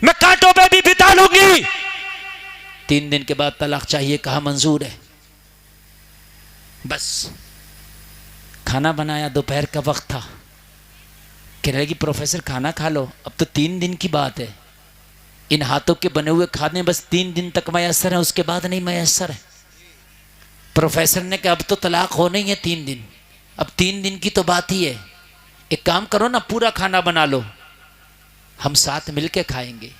मैं कांटों पे भी बिता लूंगी। 3 दिन के बाद तलाक चाहिए। कहा मंजूर है। बस खाना बनाया, दोपहर का वक्त था। कहने लगी प्रोफेसर खाना खा लो, अब तो 3 दिन की बात है, इन हाथों के बने हुए खाने बस 3 दिन तक मैसर है, उसके बाद नहीं मैसर है। प्रोफेसर ने कहा अब तो तलाक होना ही है 3 दिन, अब 3 दिन की तो बात ही है, एक काम करो ना पूरा खाना बना लो, हम साथ मिलके खाएंगे।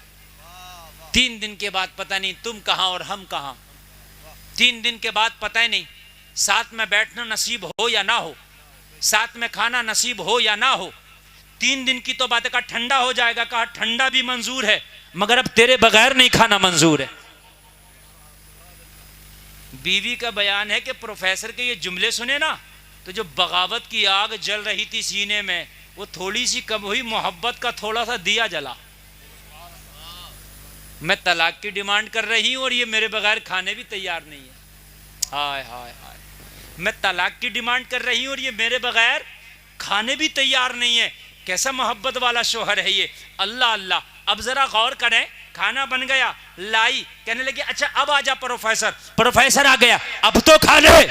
3 दिन के बाद पता नहीं तुम कहां और हम कहां। 3 दिन के बाद पता ही नहीं साथ में बैठना नसीब हो या ना हो, साथ में खाना नसीब हो या ना हो। 3 दिन की तो बात है। कहा ठंडा हो जाएगा। कहा ठंडा भी मंजूर है, मगर अब तेरे बगैर नहीं खाना मंजूर है। बीवी का बयान है कि प्रोफेसर के ये जुमले सुने ना तो जो बगावत की आग जल रही थी सीने में वो थोड़ी सी कम हुई, मोहब्बत का थोड़ा सा दिया जला। मैं तलाक की डिमांड कर रही हूं और ये मेरे बगैर खाने भी तैयार नहीं है। हाय हाय हाय, मैं तलाक की डिमांड कर रही हूं और ये मेरे बगैर खाने भी तैयार नहीं है। कैसा मोहब्बत वाला शोहर है ये। अल्लाह अल्लाह। अब जरा गौर करें, खाना बन गया, लाई, कहने लगी अच्छा अब आजा प्रोफेसर। प्रोफेसर आ गया, अब तो खा ले।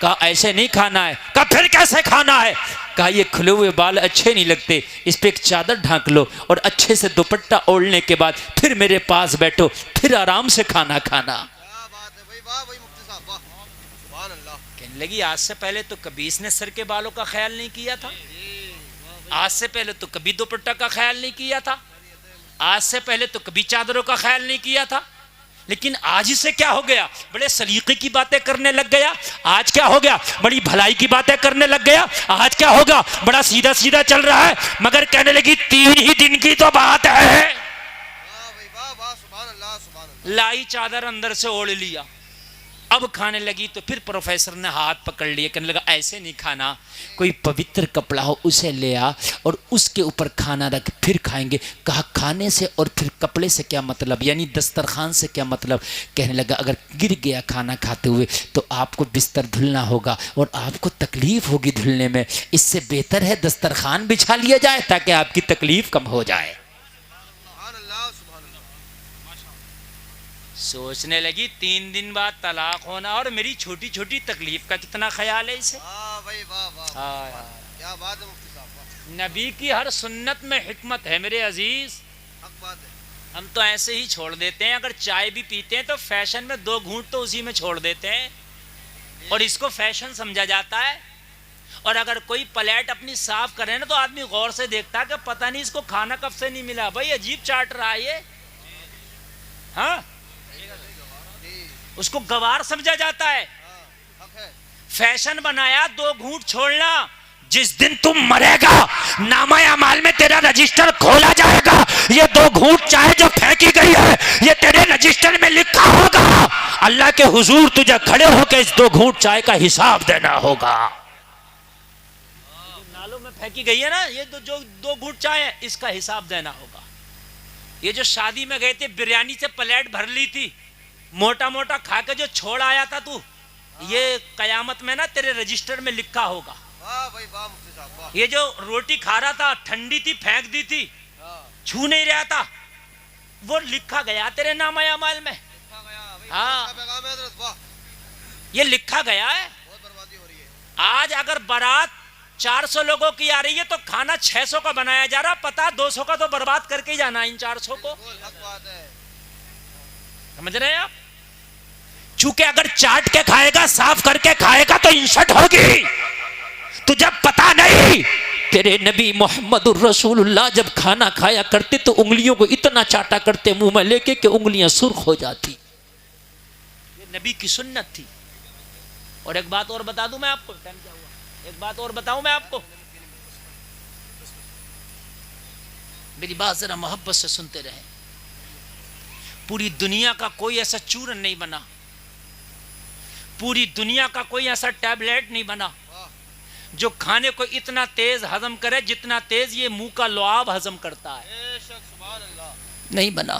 कहा ऐसे नहीं खाना है। कहा फिर कैसे खाना है? कहा ये खुले हुए बाल अच्छे नहीं लगते, इस पे एक चादर ढांक लो और अच्छे से दुपट्टा ओढ़ने के बाद फिर मेरे पास बैठो, फिर आराम से खाना खाना। क्या बात है भाई, वाह भाई मुफ्ती साहब, वाह सुभान अल्लाह। लगी आज से पहले तो कभी इसने सर के बालों का ख्याल नहीं किया था, आज से पहले तो कभी दुपट्टा का ख्याल नहीं किया था, आज से पहले तो कभी चादरों का ख्याल नहीं किया था, लेकिन आज इसे क्या हो गया, बड़े सलीके की बातें करने लग गया। आज क्या हो गया, बड़ी भलाई की बातें करने लग गया। आज क्या होगा, बड़ा सीधा सीधा चल रहा है। मगर कहने लगी 3 ही दिन की तो बात है, लाई चादर अंदर से ओढ़ लिया, अब खाने लगी। तो फिर प्रोफेसर ने हाथ पकड़ लिया, कहने लगा ऐसे नहीं खाना, कोई पवित्र कपड़ा हो उसे ले आ और उसके ऊपर खाना रख, फिर खाएंगे। कहा खाने से और फिर कपड़े से क्या मतलब, यानी दस्तरखान से क्या मतलब। कहने लगा अगर गिर गया खाना खाते हुए तो आपको बिस्तर धुलना होगा और आपको तकलीफ होगी धुलने में, इससे बेहतर है दस्तरखान बिछा लिया जाए ताकि आपकी तकलीफ कम हो जाए। सोचने लगी 3 दिन बाद तलाक होना और मेरी छोटी छोटी तकलीफ का कितना ख्याल है इसे। भाई वाह वाह, क्या बात है मुफ्ती साहब। नबी की हर सुन्नत में हिकमत है मेरे अजीज। हक बात है। हम तो ऐसे ही छोड़ देते हैं, अगर चाय भी पीते हैं तो फैशन में 2 घूंट तो उसी में छोड़ देते हैं और इसको फैशन समझा जाता है। और अगर कोई प्लेट अपनी साफ करे ना तो आदमी गौर से देखता है कि पता नहीं इसको खाना कब से नहीं मिला, भाई अजीब चाट रहा है ये। हाँ, उसको गवार समझा जाता है। फैशन बनाया 2 घूंट छोड़ना, जिस दिन तुम मरेगा नामा अमाल में तेरा रजिस्टर खोला जाएगा। ये 2 घूंट चाय जो फेंकी गई है ये तेरे रजिस्टर में लिखा होगा। अल्लाह के हुजूर तुझे खड़े होकर इस 2 घूंट चाय का हिसाब देना होगा। नालों में फेंकी गई है ना ये जो 2 घूंट चाय है, इसका हिसाब देना होगा। ये जो शादी में गए थे बिरयानी से प्लेट भर ली थी, मोटा मोटा खा के जो छोड़ आया था तू, ये कयामत में ना तेरे रजिस्टर में लिखा होगा। वाह भाई वाह मुफ्ती साहब वाह। ये जो रोटी खा रहा था ठंडी थी फेंक दी थी, छू नहीं रहा था, वो लिखा गया तेरे नामा अमाल में। हाँ, ये लिखा गया है। बहुत बर्बादी हो रही है। आज अगर बारात 400 लोगों की आ रही है तो खाना 600 का बनाया जा रहा, पता 200 का तो बर्बाद करके ही जाना इन 400 को। समझ रहे हैं आप? चूंकि अगर चाट के खाएगा साफ करके खाएगा तो इंसल्ट होगी। तुझे पता नहीं तेरे नबी मोहम्मद रसूलुल्लाह जब खाना खाया करते तो उंगलियों को इतना चाटा करते मुंह में लेके कि उंगलियां सुर्ख हो जाती। ये नबी की सुन्नत थी। और एक बात और बता दूं मैं आपको, टाइम क्या हुआ, एक बात और बताऊं मैं आपको, मेरी बात जरा मोहब्बत से सुनते रहे। पूरी दुनिया का कोई ऐसा चूरन नहीं बना, पूरी दुनिया का कोई ऐसा टैबलेट नहीं बना जो खाने को इतना तेज हजम करे जितना तेज ये मुंह का लुआब हजम करता है। नहीं बना।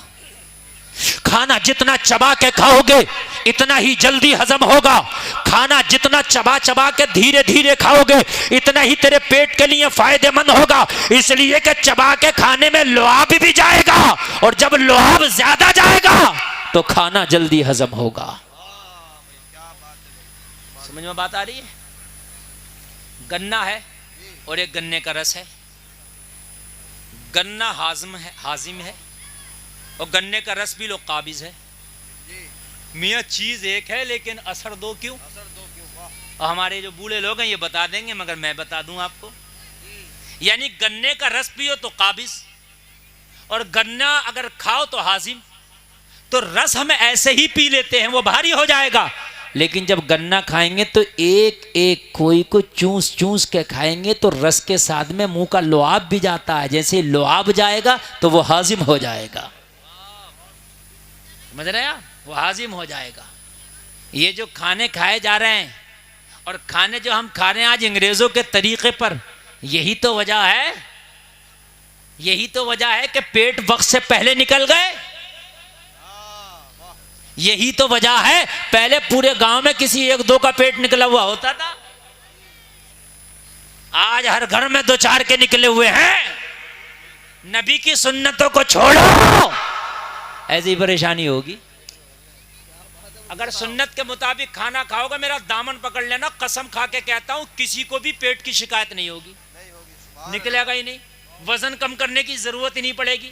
खाना जितना चबा के खाओगे इतना ही जल्दी हजम होगा। खाना जितना चबा चबा के धीरे धीरे खाओगे इतना ही तेरे पेट के लिए फायदेमंद होगा। इसलिए कि चबा के खाने में लुआब भी जाएगा और जब लुआब ज्यादा जाएगा तो खाना जल्दी हजम होगा। समझ में बात आ रही है? गन्ना है और एक गन्ने का रस है। गन्ना हाजिम है और गन्ने का रस भी लो काबिज है। मियाँ चीज एक है लेकिन असर दो क्यों? और हमारे जो बूढ़े लोग हैं ये बता देंगे मगर मैं बता दूं आपको, यानी गन्ने का रस पियो तो काबिज और गन्ना अगर खाओ तो हाजिम। तो रस हम ऐसे ही पी लेते हैं, वो भारी हो जाएगा, लेकिन जब गन्ना खाएंगे तो एक एक कोई को चूस चूस के खाएंगे तो रस के साथ में मुंह का लुआब भी जाता है। जैसे लुआब जाएगा तो वो हाजिम हो जाएगा। समझ रहे हैं आप? वो हाजिम हो जाएगा। ये जो खाने खाए जा रहे हैं और खाने जो हम खा रहे हैं आज अंग्रेजों के तरीके पर, यही तो वजह है, यही तो वजह है कि पेट वक्त से पहले निकल गए। यही तो वजह है, पहले पूरे गांव में किसी 1-2 का पेट निकला हुआ होता था, आज हर घर में 2-4 के निकले हुए हैं। नबी की सुन्नतों को छोड़ो, ऐसी परेशानी होगी। अगर सुन्नत के मुताबिक खाना खाओगे, मेरा दामन पकड़ लेना, कसम खा के कहता हूं किसी को भी पेट की शिकायत नहीं होगी, निकलेगा ही नहीं, वजन कम करने की जरूरत ही नहीं पड़ेगी।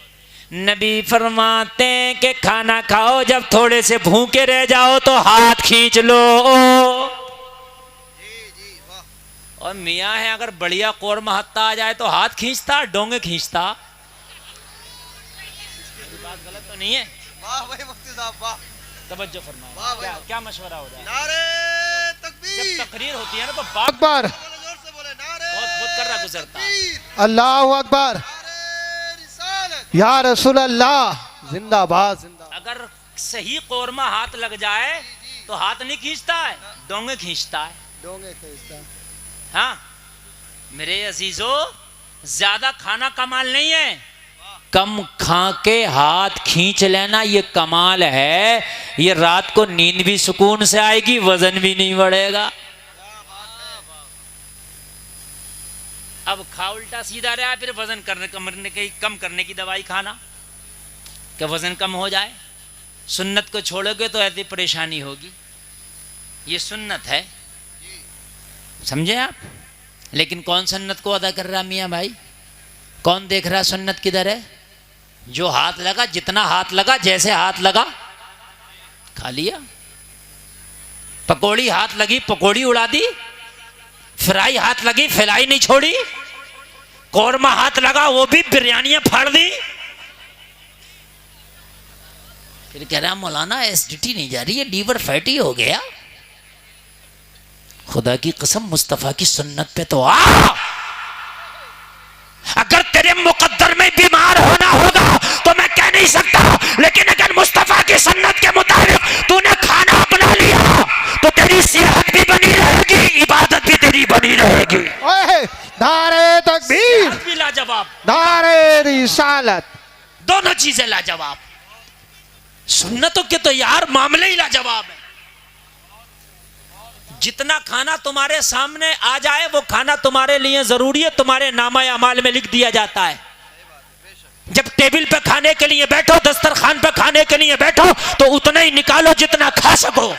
नबी फरमाते हैं कि खाना खाओ, जब थोड़े से भूखे रह जाओ तो हाथ खींच लो। और मियाँ है, अगर बढ़िया कोरमा हत्ता आ जाए तो हाथ खींचता, डोंगे खींचता। मेरी बात गलत तो नहीं है? वाह भाई मुफ्ती साहब वाह। तवज्जो फरमाओ। वाह भाई, क्या मशवरा हो रहा है? नारे जब तकबीर। तकरीर होती है ना तो बात अकबर, बोले जोर से बोले नारे बहुत बहुत कर रहा गुजरता है। तकबीर। अल्लाह अकबर, नारे रिसालत। या रसूल अल्लाह, जिंदाबाद जिंदाबाद। अगर सही कोरमा हाथ लग जाए तो हाथ नहीं खींचता है, डोंगे खींचता है। डोंगे खींचता। हाँ मेरे अजीजों, ज्यादा खाना कमाल नहीं है, कम खा के हाथ खींच लेना ये कमाल है। ये रात को नींद भी सुकून से आएगी, वजन भी नहीं बढ़ेगा। अब खा उल्टा सीधा रहा, फिर वजन कम करने की दवाई खाना कि वजन कम हो जाए। सुन्नत को छोड़ोगे तो ऐसी परेशानी होगी। ये सुन्नत है, समझे आप? लेकिन कौन सुन्नत को अदा कर रहा मियाँ भाई? कौन देख रहा सुन्नत किधर है? जो हाथ लगा, जितना हाथ लगा, जैसे हाथ लगा खा लिया। पकौड़ी हाथ लगी, पकौड़ी उड़ा दी। फ्राई हाथ लगी, फ्राई नहीं छोड़ी। कौरमा हाथ लगा, वो भी बिरयानियां फाड़ दी। फिर कह रहा मौलाना एसिडिटी नहीं जा रही है, लीवर फैटी हो गया। खुदा की कसम मुस्तफा की सुन्नत पे तो आ। अगर तेरे मुकद्दर में बीमार होना होगा तो मैं कह नहीं सकता, लेकिन अगर मुस्तफा की सुन्नत के मुताबिक तूने खाना अपना लिया तो तेरी सेहत भी बनी रहेगी, इबादत भी तेरी बनी रहेगी। ओए, नारे तकबीर, सेहत भी लाजवाब, नारे रिसालत। दोनों चीजें लाजवाब। सुन्नतों के तो यार मामले ही लाजवाब है। जितना खाना तुम्हारे सामने आ जाए वो खाना तुम्हारे लिए जरूरी है, तुम्हारे नामा अमाल में लिख दिया जाता है। जब टेबल पे खाने के लिए बैठो, दस्तरखान पे खाने के लिए बैठो तो उतना ही निकालो जितना खा सको,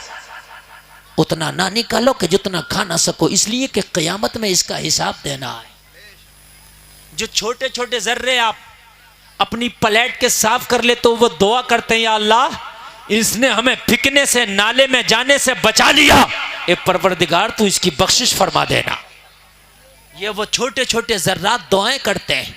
उतना ना निकालो कि जितना खा ना सको, इसलिए कि क़यामत में इसका हिसाब देना है। जो छोटे छोटे जर्रे आप अपनी प्लेट के साफ कर ले तो वो दुआ करते हैं, या अल्लाह इसने हमें फिकने से, नाले में जाने से बचा लिया, ए परवरदिगार तू इसकी बख्शिश फरमा देना। ये वो छोटे छोटे जर्रात दुआएं करते हैं।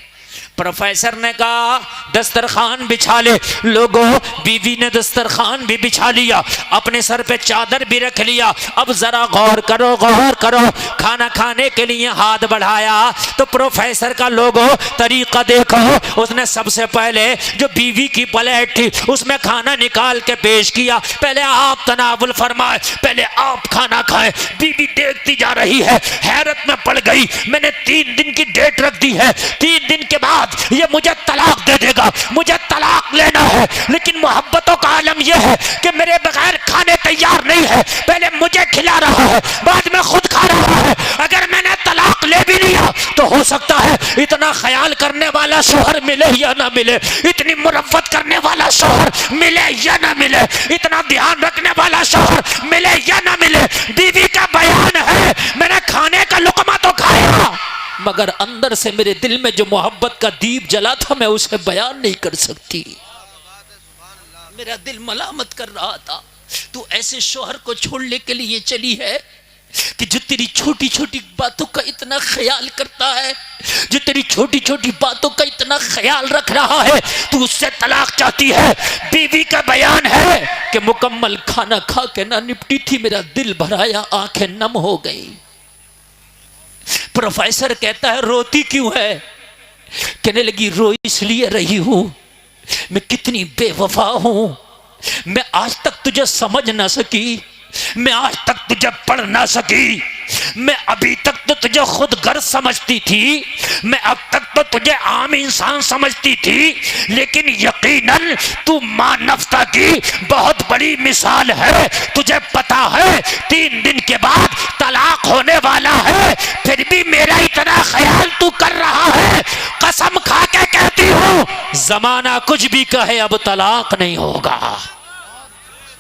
प्रोफेसर ने कहा दस्तरखान बिछा ले। लोगों, बीवी ने दस्तरखान भी बिछा लिया, अपने सर पे चादर भी रख लिया। अब जरा गौर करो, गौर करो। खाना खाने के लिए हाथ बढ़ाया तो प्रोफेसर का लोगों तरीका देखो। उसने सबसे पहले जो बीवी की प्लेट थी उसमें खाना निकाल के पेश किया। पहले आप तनावुल फरमाए, पहले आप खाना खाएं। बीवी देखती जा रही है, हैरत में पड़ गई। मैंने 3 दिन की डेट रख दी है, 3 दिन के बाद ये मुझे तलाक दे देगा, मुझे तलाक लेना है। लेकिन मोहब्बतों का आलम यह है कि मेरे बगैर खाने तैयार नहीं है, पहले मुझे खिला रहा है, बाद में खुद खा रहा है। अगर मैंने तलाक ले भी लिया तो हो सकता है इतना ख्याल करने वाला शोहर मिले या ना मिले, इतनी मुरव्वत करने वाला शोहर मिले या ना मिले, इतना ध्यान रखने वाला शोहर मिले या ना मिले। बीवी का बयान है, मैंने खाने का लुकमा तो खाया, मगर अंदर से मेरे दिल में जो मोहब्बत का दीप जला था मैं उसे बयान नहीं कर सकती। मेरा दिल मलामत कर रहा था, तू ऐसे शोहर को छोड़ने के लिए चली है कि जो तेरी छोटी छोटी बातों का इतना ख्याल करता है, जो तेरी छोटी छोटी बातों का इतना ख्याल रख रहा है, तू उससे तलाक चाहती है। बीवी का बयान है कि मुकम्मल खाना खा के ना निपटी थी, मेरा दिल भराया, आंखें नम हो गई। प्रोफेसर कहता है रोती क्यों है? कहने लगी रो इसलिए रही हूं, मैं कितनी बेवफा हूं। मैं आज तक तुझे समझ ना सकी, मैं आज तक तुझे पढ़ ना सकी। मैं अभी तक तो तुझे खुद गर्ज समझती थी, मैं अब तक तो तुझे आम इंसान समझती थी, लेकिन यकीनन तू मानवता की बहुत बड़ी मिसाल है। तुझे पता है 3 दिन के बाद तलाक होने वाला है, फिर भी मेरा इतना ख्याल तू कर रहा है। कसम खा के कहती हूँ जमाना कुछ भी कहे अब तलाक नहीं होगा।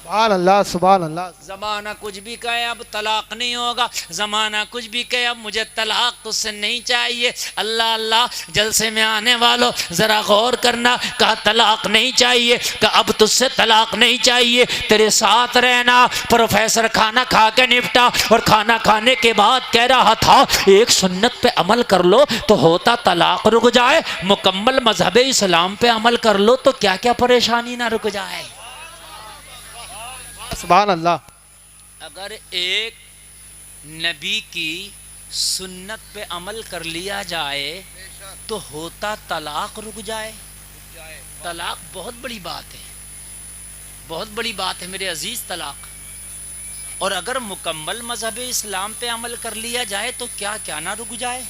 सुभान अल्लाह, सुभान अल्लाह। जमाना कुछ भी कहे अब तलाक नहीं होगा, जमाना कुछ भी कहे अब मुझे तलाक तुझसे नहीं चाहिए। अल्लाह अल्लाह, जलसे में आने वालों जरा गौर करना, कहा तलाक नहीं चाहिए, कहा अब तुझसे तलाक नहीं चाहिए, तेरे साथ रहना। प्रोफेसर खाना खा के निपटा और खाना खाने के बाद कह रहा था एक सुन्नत पे अमल कर लो तो होता तलाक रुक जाए, मुकम्मल मजहब इस्लाम पे अमल कर लो तो क्या क्या परेशानी ना रुक जाए। सुभान अल्लाह। अगर एक नबी की सुन्नत पे अमल कर लिया जाए तो होता तलाक रुक जाए। तलाक बहुत बड़ी बात है, बहुत बड़ी बात है मेरे अजीज, तलाक। और अगर मुकम्मल मजहब इस्लाम पे अमल कर लिया जाए तो क्या क्या ना रुक जाए।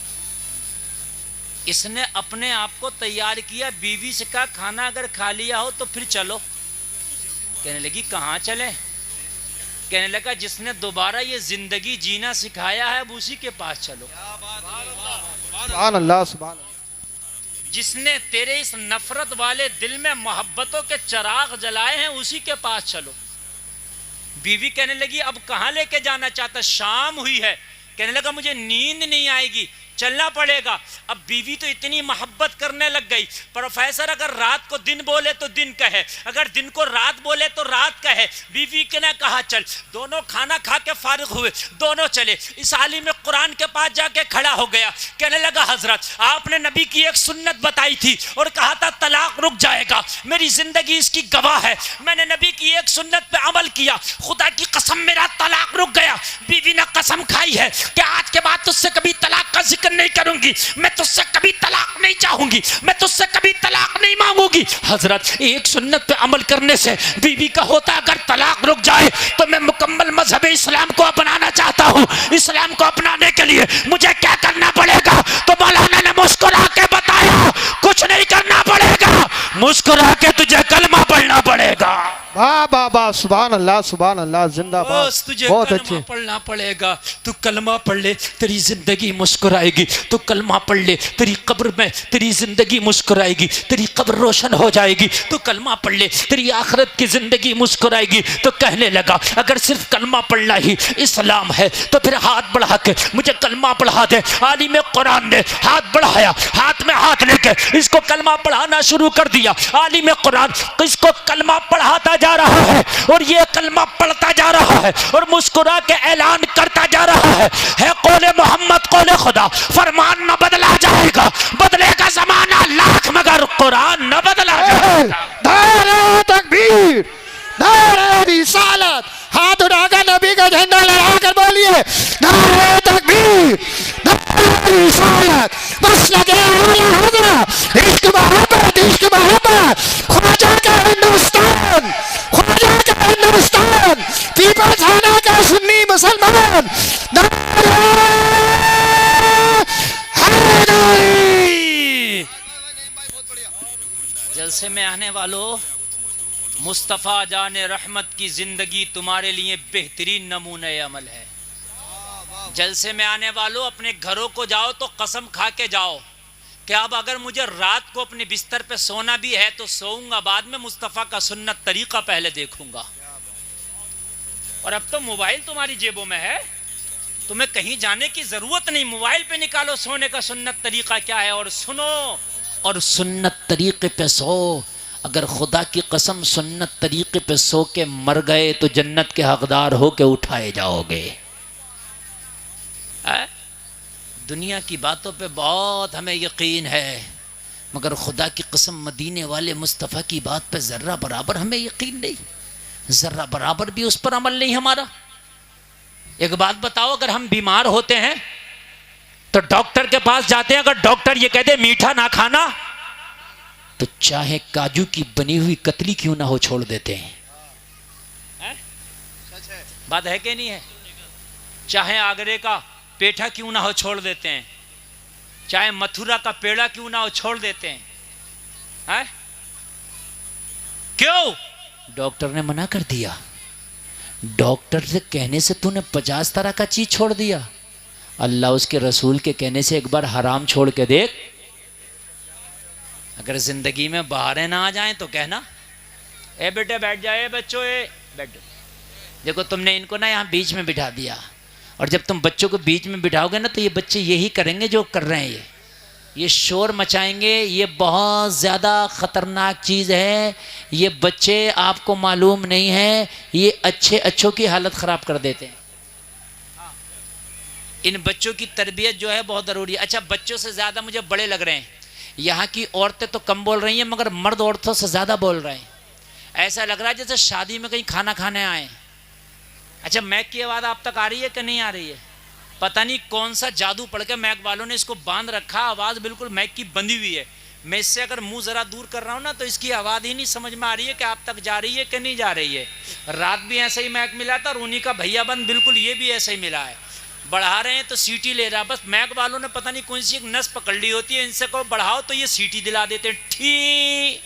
इसने अपने आप को तैयार किया, बीवी से कहा खाना अगर खा लिया हो तो फिर चलो। कहने लगी कहाँ चले? कहने लगा जिसने दोबारा ये जिंदगी जीना सिखाया है अब उसी के पास चलो। सुभान अल्लाह, सुभान अल्लाह। जिसने तेरे इस नफरत वाले दिल में मोहब्बतों के चिराग जलाए हैं उसी के पास चलो। बीवी कहने लगी अब कहाँ लेके जाना चाहता? शाम हुई है। कहने लगा मुझे नींद नहीं आएगी, चलना पड़ेगा। अब बीवी तो इतनी मोहब्बत करने लग गई। प्रोफेसर अगर रात को दिन बोले तो दिन कहे, अगर दिन को रात बोले तो रात कहे। बीवी ने कहा चल। दोनों खाना खा के फारिग हुए, दोनों चले। इस आलिम कुरान के पास जाके खड़ा हो गया, कहने लगा हजरत आपने नबी की एक सुन्नत बताई थी और कहा था तलाक रुक जाएगा, मेरी जिंदगी इसकी गवाह है। मैंने नबी की एक सुन्नत पे अमल किया, खुदा की कसम मेरा तलाक रुक गया। बीवी ने कसम खाई है कि आज के बाद तुझसे कभी तलाक का जिक्र नहीं करूंगी, मैं तुझसे कभी तलाक नहीं चाहूंगी, मैं तुझसे कभी तलाक नहीं मांगूंगी। हजरत एक सुन्नत पे अमल करने से बीवी का होता अगर तलाक रुक जाए तो मैं मुकम्मल मजहब इस्लाम को अपनाना चाहता हूँ। इस्लाम को अपनाने के लिए मुझे क्या करना पड़ेगा? तो मौलाना ने मुस्कुरा के बताया कुछ नहीं करना पड़ेगा, मुस्कुरा के तुझे कलमा पढ़ना पड़ेगा। वाह वाह वाह, सुभान अल्लाह, सुभान अल्लाह, जिंदाबाद। तुझे बहुत कलमा अच्छे। पढ़ना पड़ेगा। तू कलमा पढ़ ले तेरी जिंदगी मुस्कुराएगी, तू कलमा पढ़ ले तेरी कब्र में तेरी जिंदगी मुस्कुराएगी, तेरी कब्र रोशन हो जाएगी। तू कलमा पढ़ ले तेरी आखिरत की जिंदगी मुस्कुराएगी। तो कहने लगा अगर सिर्फ कलमा पढ़ना ही इस्लाम है तो फिर हाथ बढ़ा के मुझे कलमा पढ़ा दे। आलिम कुरान ने हाथ बढ़ाया, हाथ में हाथ लेके इसको कलमा पढ़ाना शुरू कर दिया। आलिम कुरान इसको कलमा पढ़ाता जा रहा है और ये कलमा पढ़ता जा रहा है और मुस्कुरा के ऐलान करता जा रहा है कौले मोहम्मद कौले खुदा, फरमान न बदला जाएगा, बदलेगा जमाना लाख मगर कुरान न बदला जाएगा। नारे तकबीर, नारे रिसालत, हाथ उठाकर नबी का झंडा लहराकर बोलिए नारे तकबीर, नारे रिसालत। बस लगे इश्क मोहब्बत, इश्क मोहब्बत। ख्वाजा का हिंदुस्तान, ख्वाजा का हिंदुस्तान, पीपल्स खाना का सुन्नी मुसलमान। जलसे में आने वालों, मुस्तफ़ा जाने रहमत की जिंदगी तुम्हारे लिए बेहतरीन नमूने अमल है। जलसे में आने वालों अपने घरों को जाओ तो कसम खा के जाओ कि अब अगर मुझे रात को अपने बिस्तर पे सोना भी है तो सोऊंगा, बाद में मुस्तफ़ा का सुन्नत तरीका पहले देखूंगा। और अब तो मोबाइल तुम्हारी जेबों में है, तुम्हें कहीं जाने की जरूरत नहीं, मोबाइल पे निकालो सोने का सुन्नत तरीका क्या है और सुनो और सुन्नत तरीके पे सो। अगर खुदा की कसम सुन्नत तरीके पे सो के मर गए तो जन्नत के हकदार हो के उठाए जाओगे। दुनिया की बातों पे बहुत हमें यकीन है मगर खुदा की कसम मदीने वाले मुस्तफ़ा की बात पे जर्रा बराबर हमें यकीन नहीं, जर्रा बराबर भी उस पर अमल नहीं हमारा। एक बात बताओ, अगर हम बीमार होते हैं तो डॉक्टर के पास जाते हैं, अगर डॉक्टर ये कहते मीठा ना खाना तो चाहे काजू की बनी हुई कतली क्यों ना हो छोड़ देते हैं। बात है कि नहीं है? चाहे आगरे का पेठा क्यों ना हो छोड़ देते हैं, चाहे मथुरा का पेड़ा क्यों ना हो छोड़ देते हैं। क्यों? डॉक्टर ने मना कर दिया। डॉक्टर से कहने से तूने 50 तरह का चीज छोड़ दिया, अल्लाह उसके रसूल के कहने से एक बार हराम छोड़ के देख। अगर जिंदगी में बहारें ना आ जाएं तो कहना ए बेटे बैठ जाए बच्चों, ए बैठो। देखो तुमने इनको ना यहाँ बीच में बिठा दिया, और जब तुम बच्चों को बीच में बिठाओगे ना तो ये बच्चे यही करेंगे जो कर रहे हैं, ये शोर मचाएंगे। ये बहुत ज़्यादा ख़तरनाक चीज़ है। ये बच्चे आपको मालूम नहीं है, ये अच्छों की हालत ख़राब कर देते हैं। इन बच्चों की तरबियत जो है बहुत ज़रूरी है। अच्छा, बच्चों से ज़्यादा मुझे बड़े लग रहे हैं। यहाँ की औरतें तो कम बोल रही हैं, मगर मर्द औरतों से ज़्यादा बोल रहे हैं। ऐसा लग रहा है जैसे शादी में कहीं खाना खाने आए। अच्छा, मैक की आवाज़ आप तक आ रही है कि नहीं आ रही है? पता नहीं कौन सा जादू पड़ के मैक वालों ने इसको बांध रखा, आवाज़ बिल्कुल मैक की बंधी हुई है। मैं इससे अगर मुंह ज़रा दूर कर रहा हूँ ना तो इसकी आवाज़ ही नहीं समझ में आ रही है कि आप तक जा रही है कि नहीं जा रही है। रात भी ऐसे ही मैक मिला था, और उन्हीं का भैया बंद बिल्कुल ये भी ऐसे ही मिला है। बढ़ा रहे हैं तो सीटी ले रहा, बस मैक वालों ने पता नहीं कौन सी एक नस पकड़ ली होती है, इनसे को बढ़ाओ तो ये सीटी दिला देते हैं। ठीक,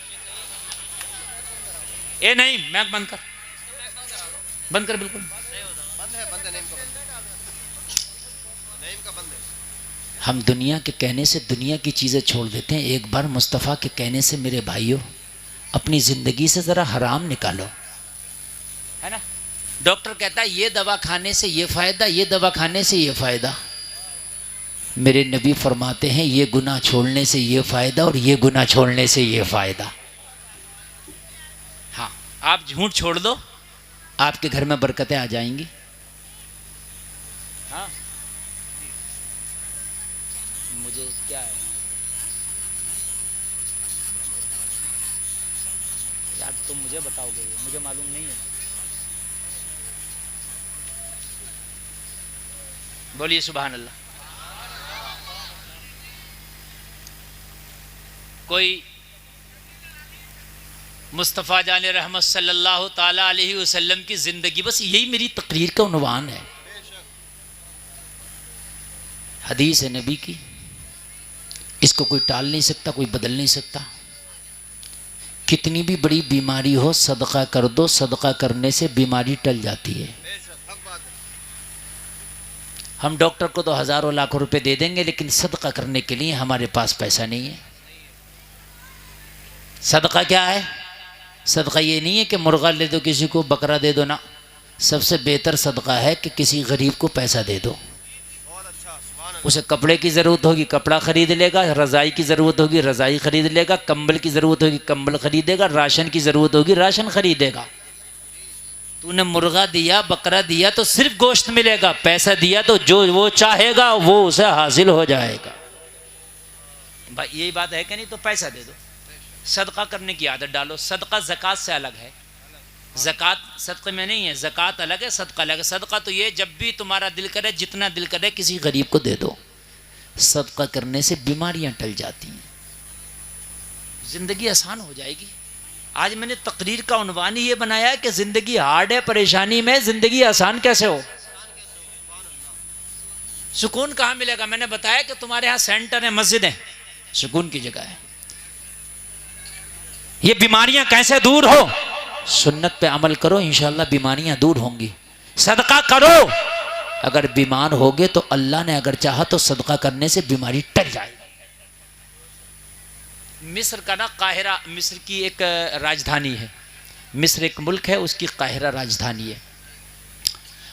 ए नहीं, मैक बंद कर, बंद कर, बिल्कुल बंद है, नेम का बंद है, नेम का बंद है। हम दुनिया के कहने से दुनिया की चीज़ें छोड़ देते हैं। एक बार मुस्तफ़ा के कहने से मेरे भाइयों अपनी ज़िंदगी से ज़रा हराम निकालो, है ना। डॉक्टर कहता है ये दवा खाने से ये फ़ायदा, ये दवा खाने से ये फ़ायदा। मेरे नबी फरमाते हैं ये गुनाह छोड़ने से ये फ़ायदा और ये गुनाह छोड़ने से ये फ़ायदा। हाँ, आप झूठ छोड़ दो, आपके घर में बरकतें आ जाएंगी। हाँ, मुझे क्या है यार, तुम मुझे बताओगे, मुझे मालूम नहीं है। बोलिए सुभान अल्लाह। कोई मुस्तफ़ा जान रहमत सल्लल्लाहु ताला अलैहि वसल्लम की ज़िंदगी, बस यही मेरी तकरीर का उन्वान है। हदीस है नबी की, इसको कोई टाल नहीं सकता, कोई बदल नहीं सकता। कितनी भी बड़ी बीमारी हो, सदका कर दो, सदका करने से बीमारी टल जाती है। हम डॉक्टर को तो हज़ारों लाखों रुपए दे देंगे, लेकिन सदका करने के लिए हमारे पास पैसा नहीं है। सदका क्या है? सदका ये नहीं है कि मुर्गा ले दो, किसी को बकरा दे दो ना। सबसे बेहतर सदका है कि किसी गरीब को पैसा दे दो। उसे कपड़े की ज़रूरत होगी, कपड़ा ख़रीद लेगा। रज़ाई की ज़रूरत होगी, रज़ाई ख़रीद लेगा। कंबल की ज़रूरत होगी, कंबल ख़रीदेगा। राशन की ज़रूरत होगी, राशन ख़रीदेगा। तूने मुर्गा दिया, बकरा दिया तो सिर्फ गोश्त मिलेगा, पैसा दिया तो जो वो चाहेगा वो उसे हासिल हो जाएगा। भाई यही बात है कि नहीं? तो पैसा दे दो, सदका करने की आदत डालो। सदका ज़कात से अलग है। ज़कात सदक़े में नहीं है, ज़कात अलग है, सदका अलग है। सदका तो ये जब भी तुम्हारा दिल करे, जितना दिल करे किसी गरीब को दे दो। सदका करने से बीमारियां टल जाती हैं, ज़िंदगी आसान हो जाएगी। आज मैंने तकरीर का उन्वान ही ये बनाया है कि ज़िंदगी हार्ड है, परेशानी में, ज़िंदगी आसान कैसे हो। सुकून कहाँ मिलेगा? मैंने बताया कि तुम्हारे यहाँ सेंटर है, मस्जिद है, सुकून की जगह है। ये बीमारियां कैसे दूर हो? सुन्नत पे अमल करो, इंशाअल्लाह बीमारियां दूर होंगी। सदका करो, अगर बीमार होगे तो अल्लाह ने अगर चाहा तो सदका करने से बीमारी टल जाएगी। मिस्र का ना काहिरा, मिस्र की एक राजधानी है। मिस्र एक मुल्क है, उसकी काहिरा राजधानी है।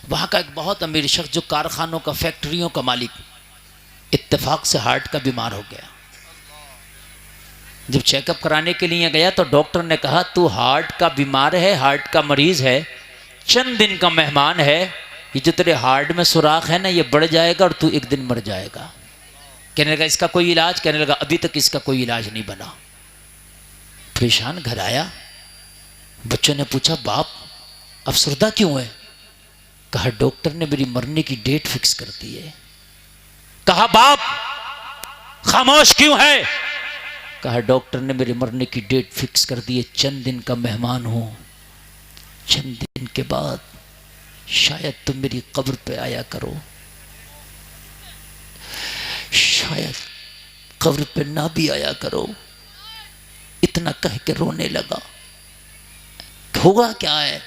वहाँ का एक बहुत अमीर शख्स जो कारखानों का, फैक्ट्रियों का मालिक, इत्तेफाक से हार्ट का बीमार हो गया। जब चेकअप कराने के लिए गया तो डॉक्टर ने कहा तू हार्ट का बीमार है, हार्ट का मरीज़ है, चंद दिन का मेहमान है। ये जो तेरे हार्ट में सुराख है ना, ये बढ़ जाएगा और तू एक दिन मर जाएगा। कहने लगा इसका कोई इलाज? कहने लगा अभी तक इसका कोई इलाज नहीं बना। परेशान घर आया, बच्चों ने पूछा बाप अफसरदा क्यों है? कहा डॉक्टर ने मेरी मरने की डेट फिक्स कर दी है। कहा बाप खामोश क्यों है? कहा डॉक्टर ने मेरे मरने की डेट फिक्स कर दी है, चंद दिन का मेहमान हूं, चंद दिन के बाद शायद तुम मेरी कब्र पे आया करो, शायद कब्र पे ना भी आया करो। इतना कह के रोने लगा। होगा क्या है?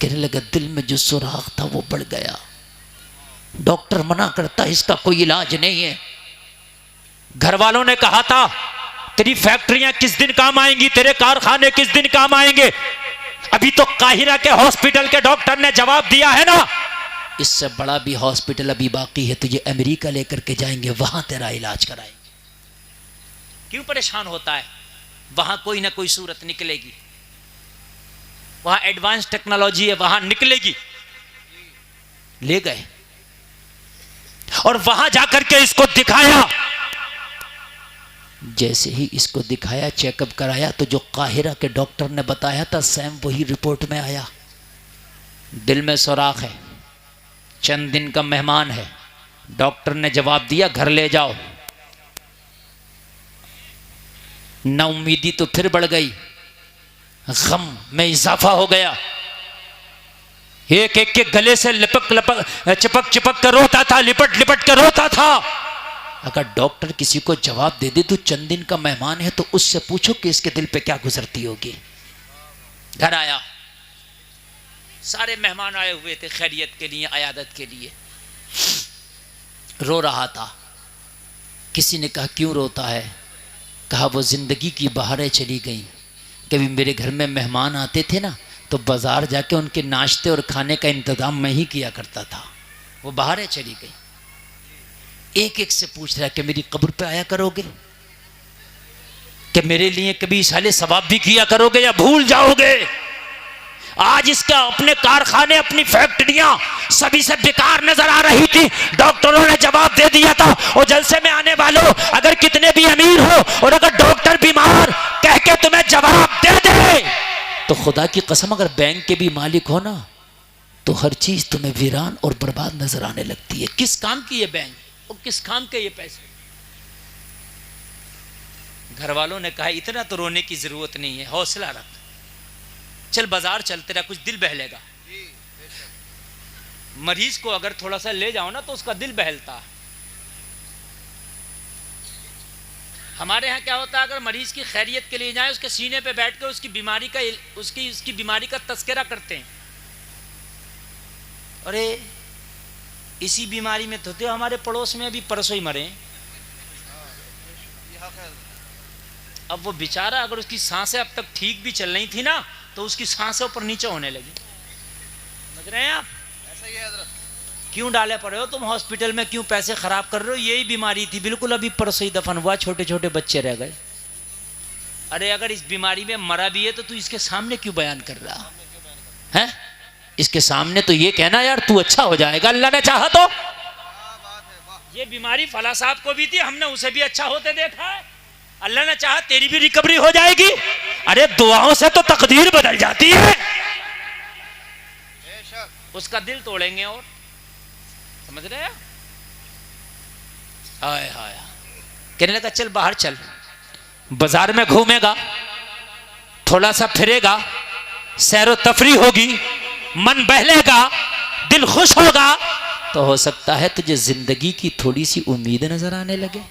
कहने लगा दिल में जो सुराख था वो बढ़ गया। डॉक्टर मना करता इसका कोई इलाज नहीं है। घर वालों ने कहा था तेरी फैक्ट्रियां किस दिन काम आएंगी, तेरे कारखाने किस दिन काम आएंगे? अभी तो काहिरा के हॉस्पिटल के डॉक्टर ने जवाब दिया है ना, इससे बड़ा भी हॉस्पिटल अभी बाकी है, तुझे अमेरिका लेकर के जाएंगे, वहां तेरा इलाज कराएंगे। क्यों परेशान होता है? वहां कोई ना कोई सूरत निकलेगी, वहां एडवांस टेक्नोलॉजी है, वहां निकलेगी। ले गए और वहां जाकर के इसको दिखाया। जैसे ही इसको दिखाया, चेकअप कराया, तो जो काहिरा के डॉक्टर ने बताया था सेम वही रिपोर्ट में आया। दिल में सुराख है, चंद दिन का मेहमान है। डॉक्टर ने जवाब दिया घर ले जाओ। नाउमीदी तो फिर बढ़ गई, गम में इजाफा हो गया। एक एक के गले से चिपक चिपक कर रोता था, लिपट लिपट कर रोता था। अगर डॉक्टर किसी को जवाब दे दे तो चंद दिन का मेहमान है, तो उससे पूछो कि इसके दिल पे क्या गुजरती होगी। घर आया, सारे मेहमान आए हुए थे खैरियत के लिए, अयादत के लिए। रो रहा था। किसी ने कहा क्यों रोता है? कहा वो जिंदगी की बहारें चली गई। कभी मेरे घर में मेहमान आते थे ना, तो बाजार जाके उनके नाश्ते और खाने का इंतजाम मैं ही किया करता था। वो बहारें चली गई। एक एक से पूछ रहा है कि मेरी कब्र पे आया करोगे, कि मेरे लिए कभी साले सवाब भी किया करोगे या भूल जाओगे? आज इसका अपने कारखाने, अपनी फैक्ट्रियां सभी से बेकार नजर आ रही थी। डॉक्टरों ने जवाब दे दिया था, और जलसे में आने वालों अगर कितने भी अमीर हो और अगर डॉक्टर बीमार कह के तुम्हें जवाब दे दे, तो खुदा की कसम अगर बैंक के भी मालिक हो ना, तो हर चीज तुम्हें वीरान और बर्बाद नजर आने लगती है। किस काम की ये बैंक और किस काम के ये पैसे? घर वालों ने कहा इतना तो रोने की जरूरत नहीं है, हौसला रख, चल बाजार चल, तेरा कुछ दिल बहलेगा। मरीज को अगर थोड़ा सा ले जाओ ना तो उसका दिल बहलता है। हमारे यहाँ क्या होता है, अगर मरीज की खैरियत के लिए जाए, उसके सीने पे बैठ कर उसकी बीमारी का तस्करा करते हैं। अरे इसी बीमारी में तो थे हमारे पड़ोस में अभी परसों ही मरे। अब वो बेचारा, अगर उसकी सांसें अब तक ठीक भी चल रही थी ना, तो उसकी सांसें ऊपर नीचे होने लगी। समझ रहे हैं आप? ऐसा ही है हजरत। क्यों डाले पड़े हो तुम हॉस्पिटल में, क्यों पैसे खराब कर रहे हो? यही बीमारी थी, बिल्कुल अभी परसों ही दफन हुआ, छोटे छोटे बच्चे रह गए। अरे अगर इस बीमारी में मरा भी है तो तू इसके सामने क्यों बयान कर रहा है? इसके सामने तो ये कहना यार तू अच्छा हो जाएगा, अल्लाह ने चाहा तो। ये बीमारी फला साहब को भी थी, हमने उसे भी अच्छा होते देखा है। अल्लाह ने चाहा तेरी भी रिकवरी हो जाएगी। अरे दुआओं से तो तकदीर बदल जाती है। उसका दिल तोड़ेंगे और, समझ रहे हैं? हाय हाय, कहने लगा चल बाहर चल, बाजार में घूमेगा, थोड़ा सा फिरेगा, सैरो तफरी होगी, मन बहलेगा, दिल खुश होगा, तो हो सकता है तुझे जिंदगी की थोड़ी सी उम्मीद नजर आने लगे।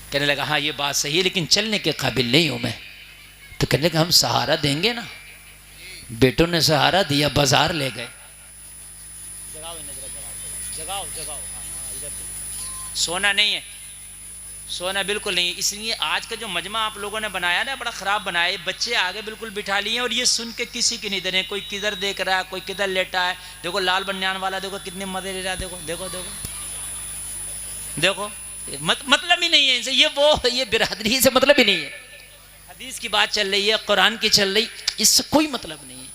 कहने लगा हाँ ये बात सही है, लेकिन चलने के काबिल नहीं हूं मैं। तो कहने लगा हम सहारा देंगे ना। बेटों ने सहारा दिया, बाजार ले गए। जगाओ जगाओ, सोना नहीं है, सोना बिल्कुल नहीं है। इसलिए आज का जो मजमा आप लोगों ने बनाया ना, बड़ा खराब बनाया है। बच्चे आगे बिल्कुल बिठा लिए और ये सुन के किसी की नहीं दे रहे। कोई किधर देख रहा है, कोई किधर लेटा है। देखो लाल बनियान वाला देखो कितने मजे ले रहा है। देखो देखो देखो देखो, मतलब ही नहीं है इनसे। ये बिरादरी से मतलब ही नहीं है। हदीस की बात चल रही है, कुरान की चल रही, इससे कोई मतलब नहीं है।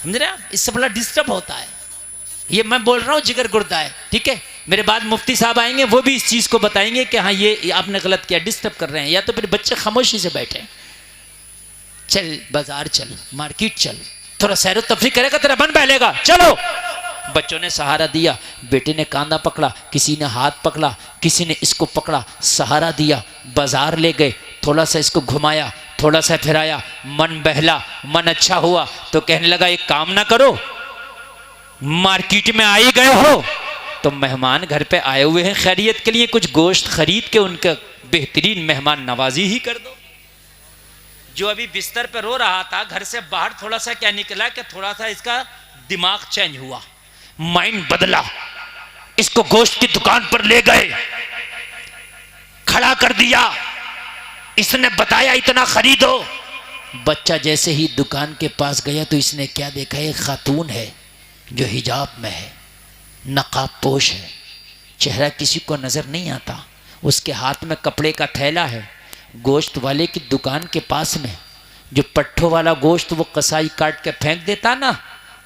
समझ रहे हैं? इससे बड़ा डिस्टर्ब होता है। ये मैं बोल रहा हूँ जिगर गुर्दा है, ठीक है। मेरे बाद मुफ्ती साहब आएंगे, वो भी इस चीज को बताएंगे कि हाँ ये आपने गलत किया, डिस्टर्ब कर रहे हैं। या तो फिर बच्चे खामोशी से बैठे। चल बाजार चल, मार्केट चल, थोड़ा सैर तफरी करेगा, तेरा मन बहलेगा, चलो। बच्चों ने सहारा दिया। बेटे ने कांधा पकड़ा, किसी ने हाथ पकड़ा, किसी ने इसको पकड़ा, सहारा दिया, बाजार ले गए, थोड़ा सा इसको घुमाया, थोड़ा सा फिराया, मन बहला, मन अच्छा हुआ। तो कहने लगा एक काम ना करो, मार्केट में आ ही गए हो तो मेहमान घर पे आए हुए हैं खैरियत के लिए, कुछ गोश्त खरीद के उनका बेहतरीन मेहमान नवाजी ही कर दो। जो अभी बिस्तर पे रो रहा था, घर से बाहर थोड़ा सा क्या निकला कि थोड़ा सा इसका दिमाग चेंज हुआ, माइंड बदला। इसको गोश्त की दुकान पर ले गए, खड़ा कर दिया, इसने बताया इतना खरीदो। बच्चा जैसे ही दुकान के पास गया तो इसने क्या देखा, एक खातून है जो हिजाब में है, नकाब पोश है, चेहरा किसी को नजर नहीं आता, उसके हाथ में कपड़े का थैला है। गोश्त वाले की दुकान के पास में जो पट्ठों वाला गोश्त वो कसाई काट के फेंक देता ना,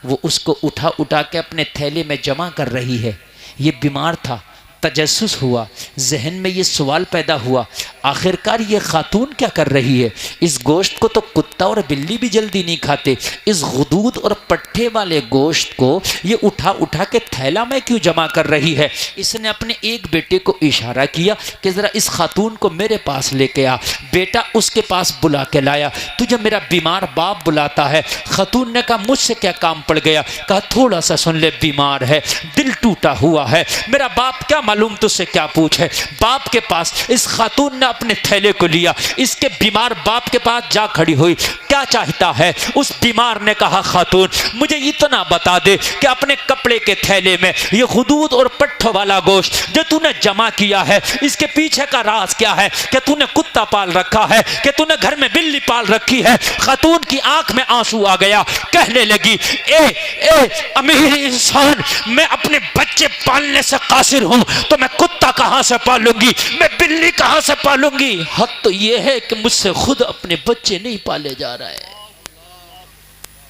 वो उसको उठा उठा के अपने थैले में जमा कर रही है। ये बीमार था, तजस्सुस हुआ, जहन में ये सवाल पैदा हुआ, आखिरकार ये खातून क्या कर रही है? इस गोश्त को तो कुत्ता और बिल्ली भी जल्दी नहीं खाते, इस गुदूद और पट्ठे वाले गोश्त को ये उठा उठा के थैला में क्यों जमा कर रही है? इसने अपने एक बेटे को इशारा किया कि ज़रा इस खातून को मेरे पास लेके आ। बेटा उसके पास बुला के लाया। तुझे मेरा बीमार बाप बुलाता है। खातून ने कहा मुझसे क्या काम पड़ गया? कहा थोड़ा सा सुन ले, बीमार है, दिल टूटा हुआ है, मेरा बाप क्या मालूम तुझसे क्या पूछे। बाप के पास इस खातून ने अपने थैले को लिया, इसके बीमार बाप के पास जा खड़ी हुई। क्या चाहता है? उस बीमार ने कहा खातून मुझे इतना बता दे कि अपने कपड़े के थैले में ये खुदूद और पट्ठों वाला गोश्त जो तूने जमा किया है, इसके पीछे का राज क्या है? कि तूने कुत्ता पाल रखा है, कि तूने घर में बिल्ली पाल रखी है? खातून की आंख में आंसू आ गया, कहने लगी ए अमीर इंसान, मैं अपने बच्चे पालने से कासिर हूं तो मैं कुत्ता कहां से पालूंगी, मैं बिल्ली कहां से पालूंगी? हद तो यह है कि मुझसे खुद अपने बच्चे नहीं पाले जा रहा है,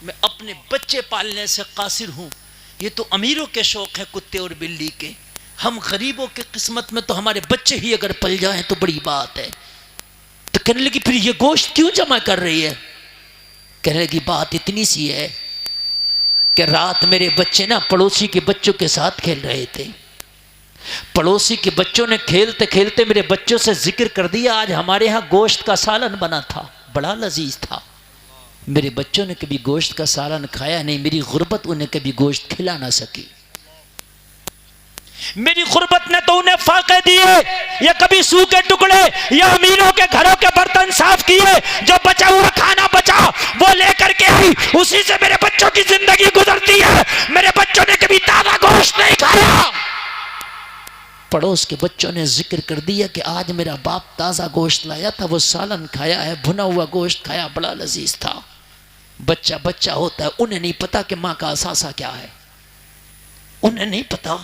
मैं अपने बच्चे पालने से कासिर हूं। ये तो अमीरों के शौक है कुत्ते और बिल्ली के, हम गरीबों के किस्मत में तो हमारे बच्चे ही अगर पल जाएं तो बड़ी बात है। तो कहने लगी फिर ये गोश्त क्यों जमा कर रही है? कहने लगी बात इतनी सी है कि रात मेरे बच्चे ना पड़ोसी के बच्चों के साथ खेल रहे थे, पड़ोसी के बच्चों ने खेलते खेलते मेरे बच्चों से जिक्र कर दिया आज हमारे यहाँ गोश्त का सालन बना था, बड़ा लजीज था। मेरे बच्चों ने कभी गोश्त का सालन खाया नहीं, मेरी गुर्बत उन्हें कभी गोश्त खिला ना सकी। मेरी गुर्बत ने तो उन्हें फाके दिए, या कभी सूखे टुकड़े या अमीरों के घरों के बर्तन साफ किए, जो बचा हुआ खाना बचा वो लेकर के आई, उसी से मेरे बच्चों की जिंदगी गुजरती है। मेरे बच्चों ने कभी ताजा गोश्त नहीं खाया। पड़ोस के बच्चों ने जिक्र कर दिया कि आज मेरा बाप ताज़ा गोश्त लाया था, वो सालन खाया है, भुना हुआ गोश्त खाया, बड़ा लजीज था। बच्चा बच्चा होता है, उन्हें नहीं पता कि माँ का असासा क्या है, उन्हें नहीं पता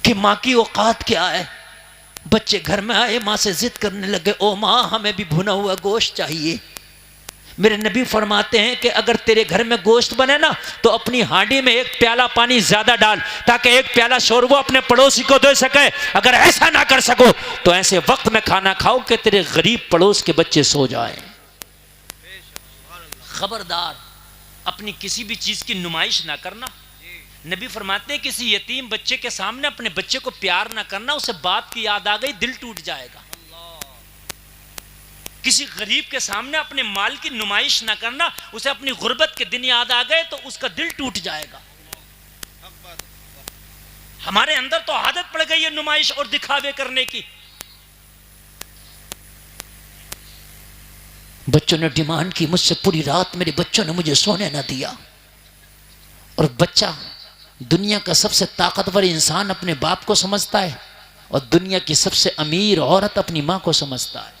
कि माँ की औकात क्या है। बच्चे घर में आए, माँ से जिद करने लगे, ओ माँ हमें भी भुना हुआ गोश्त चाहिए। मेरे नबी फरमाते हैं कि अगर तेरे घर में गोश्त बने ना तो अपनी हांडी में एक प्याला पानी ज्यादा डाल ताकि एक प्याला शोरबा अपने पड़ोसी को दे सके। अगर ऐसा ना कर सको तो ऐसे वक्त में खाना खाओ कि तेरे गरीब पड़ोस के बच्चे सो जाएं। खबरदार अपनी किसी भी चीज की नुमाइश ना करना। नबी फरमाते हैं किसी यतीम बच्चे के सामने अपने बच्चे को प्यार ना करना, उसे बात की याद आ गई दिल टूट जाएगा। किसी गरीब के सामने अपने माल की नुमाइश ना करना, उसे अपनी गुर्बत के दिन याद आ गए तो उसका दिल टूट जाएगा। हमारे अंदर तो आदत पड़ गई है नुमाइश और दिखावे करने की। बच्चों ने डिमांड की मुझसे, पूरी रात मेरे बच्चों ने मुझे सोने ना दिया। और बच्चा दुनिया का सबसे ताकतवर इंसान अपने बाप को समझता है और दुनिया की सबसे अमीर औरत अपनी मां को समझता है।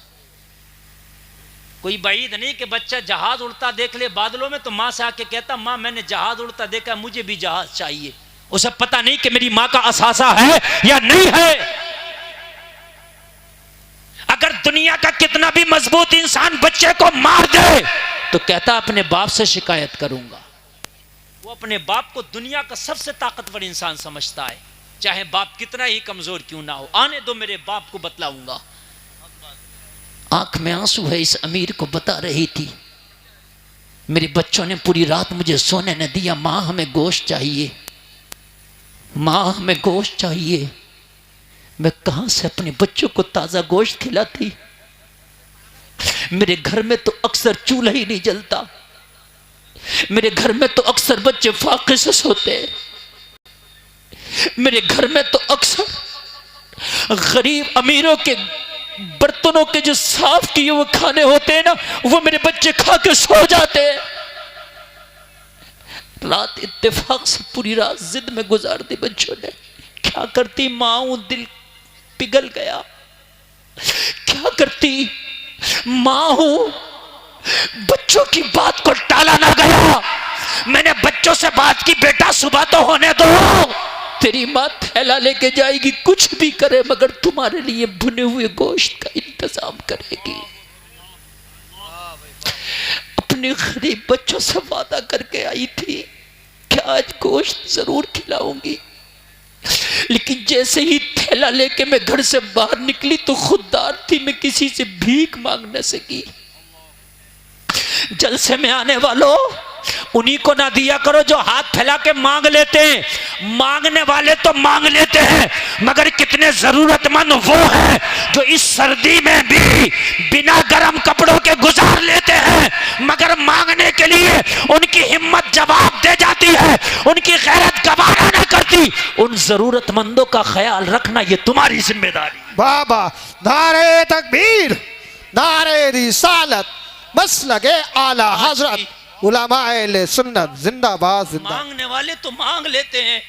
कोई बाईद नहीं कि बच्चा जहाज उड़ता देख ले बादलों में तो मां से आके कहता मां मैंने जहाज उड़ता देखा, मुझे भी जहाज चाहिए। उसे पता नहीं कि मेरी मां का असासा है या नहीं है। अगर दुनिया का कितना भी मजबूत इंसान बच्चे को मार दे तो कहता अपने बाप से शिकायत करूंगा। वो अपने बाप को दुनिया का सबसे ताकतवर इंसान समझता है, चाहे बाप कितना ही कमजोर क्यों ना हो। आने दो मेरे बाप को बतलाऊंगा। आंख में आंसू है इस अमीर को बता रही थी, मेरे बच्चों ने पूरी रात मुझे सोने न दिया। मां हमें गोश्त चाहिए, मां हमें गोश्त चाहिए। मैं कहां से अपने बच्चों को ताजा गोश्त खिलाती? मेरे घर में तो अक्सर चूल्हा ही नहीं जलता, मेरे घर में तो अक्सर बच्चे फाके से सोते, मेरे घर में तो अक्सर गरीब अमीरों के बर्तनों के जो साफ किए हुए खाने होते हैं ना, वो मेरे बच्चे खा के सो जाते हैं। रात इत्तेफाक से पूरी रात जिद में गुजार दी बच्चों ने। क्या करती मां, दिल पिघल गया। क्या करती? मां हूं, बच्चों की बात को टाला ना गया। मैंने बच्चों से बात की, बेटा सुबह तो होने दो। तेरी मां थैला लेके जाएगी, कुछ भी करे मगर तुम्हारे लिए भुने हुए गोश्त का इंतजाम करेगी। अपने गरीब बच्चों से वादा करके आई थी कि आज गोश्त जरूर खिलाऊंगी, लेकिन जैसे ही थैला लेके मैं घर से बाहर निकली तो खुददार थी, मैं किसी से भीख मांग न सकी। जलसे में आने वालों, उन्हीं को ना दिया करो जो हाथ फैला के मांग लेते हैं। मांगने वाले तो मांग लेते हैं, मगर कितने जरूरतमंद वो हैं जो इस सर्दी में भी बिना गर्म कपड़ों के गुजार लेते हैं, मगर मांगने के लिए उनकी हिम्मत जवाब दे जाती है, उनकी गैरत गवारा ना करती। उन जरूरतमंदों का ख्याल रखना ये तुम्हारी जिम्मेदारी। बाबा नारे तकबीर, नारे रिसालत, मसलके आला हजरत, उलमाए सुन्नत जिंदाबाद जिंदाबाद। मांगने वाले तो मांग लेते हैं,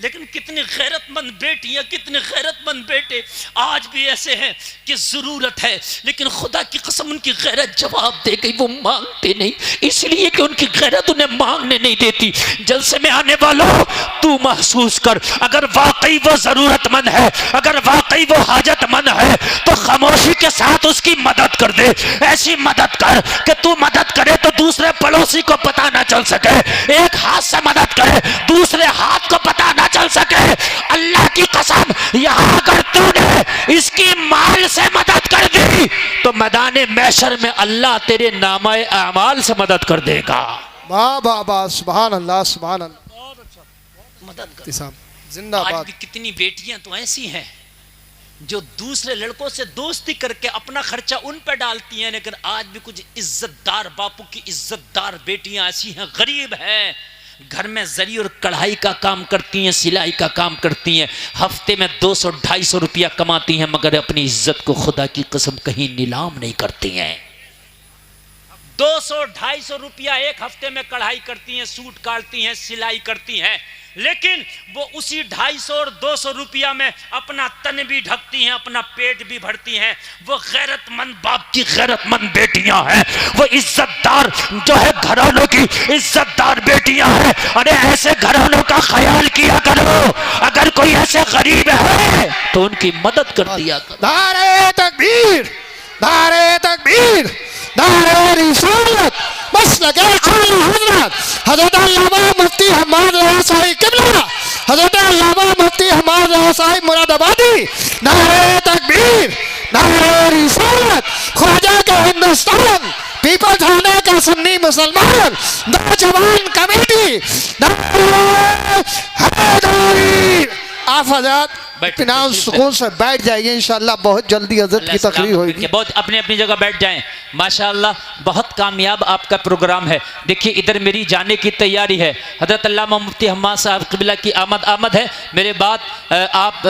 लेकिन कितनी गैरतमंद बेटियां, कितने गैरतमंद बेटे आज भी ऐसे हैं कि जरूरत है, लेकिन खुदा की कसम उनकी गैरत जवाब दे गई, वो मांगते नहीं, इसलिए कि उनकी गैरत उन्हें मांगने नहीं देती। जलसे में आने वालों, तू महसूस कर, अगर वाकई वो जरूरतमंद है, अगर वाकई वो हाजतमंद है, तो खामोशी के साथ उसकी मदद कर दे। ऐसी मदद कर कि तू मदद करे तो दूसरे पड़ोसी को पता ना चल सके, एक हाथ से मदद करे दूसरे हाथ को पता ना चल सके। अल्लाह की कसम, यहां अगर तूने इसकी माल से मदद कर दी तो मैदान महशर में अल्लाह तेरे नामाए अमाल से मदद कर देगा। वाह बाबा, सुभान अल्लाह, सुभान अल्लाह। मदद कर। साहब आज जिंदाबाद। भी कितनी बेटियां तो ऐसी हैं जो दूसरे लड़कों से दोस्ती करके अपना खर्चा उन पर डालती हैं, लेकिन आज भी कुछ इज्जतदार बापू की इज्जतदार बेटियां ऐसी हैं, गरीब हैं, घर में जरी और कढ़ाई का काम करती हैं, सिलाई का काम करती हैं, हफ्ते में 200-250 रुपया कमाती हैं, मगर अपनी इज्जत को खुदा की कसम कहीं नीलाम नहीं करती हैं। 200-250 रुपया एक हफ्ते में कढ़ाई करती हैं, सूट काटती हैं, सिलाई करती हैं, लेकिन वो उसी 250 और 200 रुपया में अपना तन भी ढकती हैं, अपना पेट भी भरती हैं। वो गैरतमंद बाप की गैरतमंद बेटियां हैं, वो इज्जतदार जो है घरानों की इज्जतदार बेटियां हैं। अरे ऐसे घरानों का ख्याल किया करो, अगर कोई ऐसे गरीब है तो उनकी मदद कर दिया करो। नारे तकबीर, नारे तकबीर, नारे रिसालत, मसलके आला हजरत, हजरत अल्लामा मुफ्ती हम्माद रज़ा साहिब किबला, हजरत अल्लामा मुफ्ती हम्माद रज़ा साहिब मुरादाबादी। नारे तकबीर, नारे रिसालत, ख्वाजा के हिंदुस्तान पीपल्स थाने का सुन्नी मुसलमान नौजवान कमेटी, नारे हैदरी। आप हजरत इत्मीनान सुकून से बैठ जाइए, इंशाअल्लाह बहुत जल्दी हजरत की तकरीर होगी। बहुत अपनी अपनी जगह बैठ जाएं। माशाअल्लाह बहुत कामयाब आपका प्रोग्राम है। देखिए इधर मेरी जाने की तैयारी है, हजरत अल्लामा मुफ्ती हम्माद साहब क़िबला की आमद है। मेरे बाद आप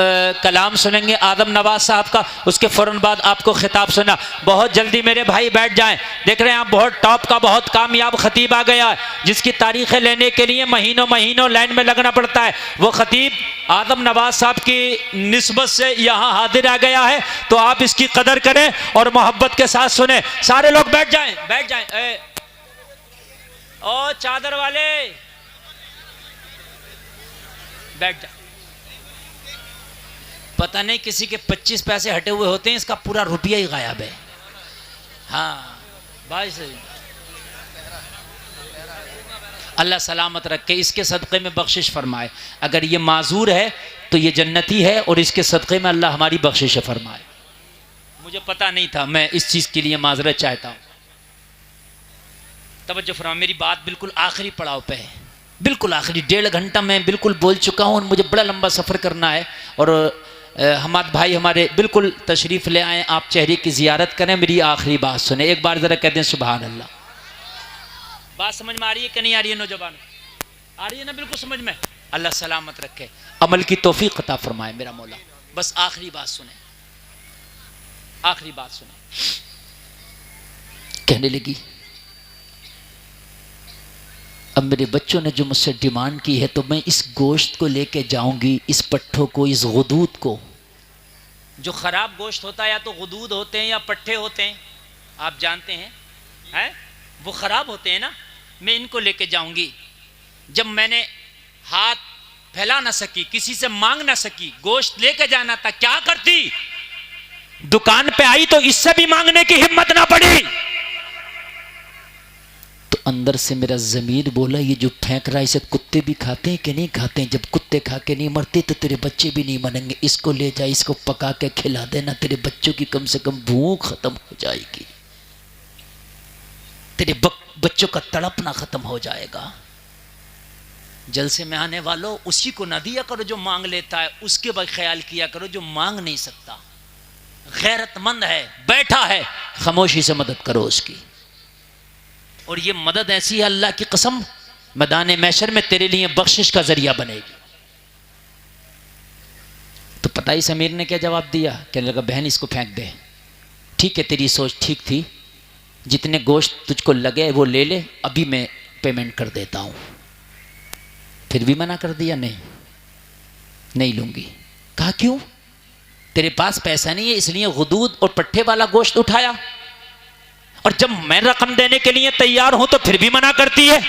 कलाम सुनेंगे आदम नवाज साहब का, उसके फ़ौरन बाद आपको खिताब सुना। बहुत जल्दी मेरे भाई बैठ जाएं। देख रहे हैं आप, बहुत टॉप का बहुत कामयाब खतीब आ गया है, जिसकी तारीखें लेने के लिए महीनों महीनों लाइन में लगना पड़ता है। वो खतीब आदम नवाज साहब की निस्बत से यहाँ हाजिर आ गया है, तो आप इसकी कदर करें और मोहब्बत के साथ सुने। सारे लोग बैठ जाएं, बैठ जाएं। ओ चादर वाले बैठ जाए। पता नहीं किसी के 25 पैसे हटे हुए होते हैं, इसका पूरा रुपया ही गायब है। हाँ भाई सही, अल्लाह सलामत रखे, इसके सदक़े में बख्शिश फरमाए। अगर ये माजूर है तो ये जन्नती है, और इसके सदक़े में अल्लाह हमारी बख्शिश फरमाए। मुझे पता नहीं था, मैं इस चीज़ के लिए माजरत चाहता हूँ। तवज्जो फरमा, मेरी बात बिल्कुल आखिरी पड़ाव पे है, बिल्कुल आखिरी। 1.5 घंटा मैं बिल्कुल बोल चुका हूँ और मुझे बड़ा लंबा सफ़र करना है। और हमाद भाई हमारे बिल्कुल तशरीफ़ ले आए, आप चेहरे की ज़ियारत करें, मेरी आखिरी बात सुने। एक बार ज़रा कहते हैं सुभान अल्लाह। बात समझ में आ रही है कि नहीं आ रही है? नौजवान आ रही है ना? बिल्कुल समझ में। अल्लाह सलामत रखे, अमल की तौफीक अता फरमाए मेरा मौला। बस आखिरी बात सुने, आखिरी बात सुने। कहने लगी, अब मेरे बच्चों ने जो मुझसे डिमांड की है, तो मैं इस गोश्त को लेके जाऊंगी, इस पट्ठों को, इस गुदूद को जो खराब गोश्त होता है या तो गुदूद होते हैं या पट्टे होते हैं, आप जानते हैं वो खराब होते हैं ना। मैं इनको लेके जाऊंगी। जब मैंने हाथ फैला ना सकी, किसी से मांग ना सकी, गोश्त लेके जाना था, क्या करती? दुकान पे आई तो इससे भी मांगने की हिम्मत ना पड़ी। तो अंदर से मेरा ज़मीर बोला, ये जो फेंक रहा है इसे कुत्ते भी खाते हैं कि नहीं खाते हैं? जब कुत्ते खा के नहीं मरते तो तेरे बच्चे भी नहीं मरेंगे। इसको ले जा, इसको पका के खिला देना, तेरे बच्चों की कम से कम भूख खत्म हो जाएगी, तेरे बच्चों का तड़पना खत्म हो जाएगा। जलसे में आने वालों, उसी को ना दिया करो जो मांग लेता है, उसके बाद ख्याल किया करो जो मांग नहीं सकता। गैरतमंद है, बैठा है, खामोशी से मदद करो उसकी। और ये मदद ऐसी है, अल्लाह की कसम, मैदान महशर में तेरे लिए बख्शिश का जरिया बनेगी। तो पता ही समीर ने क्या जवाब दिया? कहने लगा, बहन इसको फेंक दे। ठीक है, तेरी सोच ठीक थी, जितने गोश्त तुझको लगे वो ले ले, अभी मैं पेमेंट कर देता हूं। फिर भी मना कर दिया, नहीं लूंगी। कहा क्यों? तेरे पास पैसा नहीं है इसलिए गुदूद और पट्टे वाला गोश्त उठाया, और जब मैं रकम देने के लिए तैयार हूं तो फिर भी मना करती है।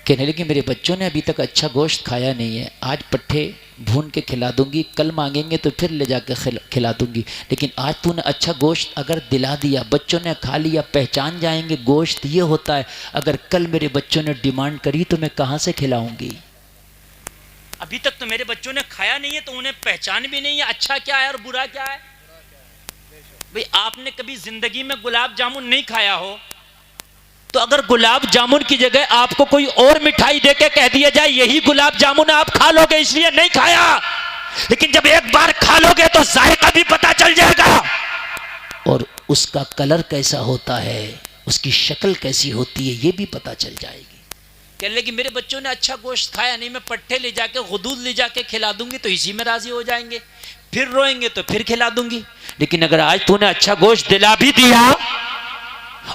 कहने लगी, मेरे बच्चों ने अभी तक अच्छा गोश्त खाया नहीं है, आज पट्टे भून के खिला दूंगी, कल मांगेंगे तो फिर ले जाकर खिला दूंगी, लेकिन आज तूने अच्छा गोश्त अगर दिला दिया, बच्चों ने खा लिया, पहचान जाएंगे गोश्त ये होता है, अगर कल मेरे बच्चों ने डिमांड करी तो मैं कहाँ से खिलाऊंगी? अभी तक तो मेरे बच्चों ने खाया नहीं है, तो उन्हें पहचान भी नहीं है अच्छा क्या है और बुरा क्या है। भाई आपने कभी जिंदगी में गुलाब जामुन नहीं खाया हो, तो अगर गुलाब जामुन की जगह आपको कोई और मिठाई देके कह दिया जाए यही गुलाब जामुन आप खा लोगे इसलिए नहीं खाया, लेकिन जब एक बार खा लोगे तो जायका भी पता चल जाएगा, और उसका कलर कैसा होता है, उसकी शक्ल कैसी होती है, ये भी पता चल जाएगी। कहने लगी, मेरे बच्चों ने अच्छा गोश्त खाया नहीं, मैं पट्टे ले जाके गुदूद ले जाके खिला दूंगी तो इसी में राजी हो जाएंगे, फिर रोएंगे तो फिर खिला दूंगी, लेकिन अगर आज तूने अच्छा गोश्त दिला भी दिया,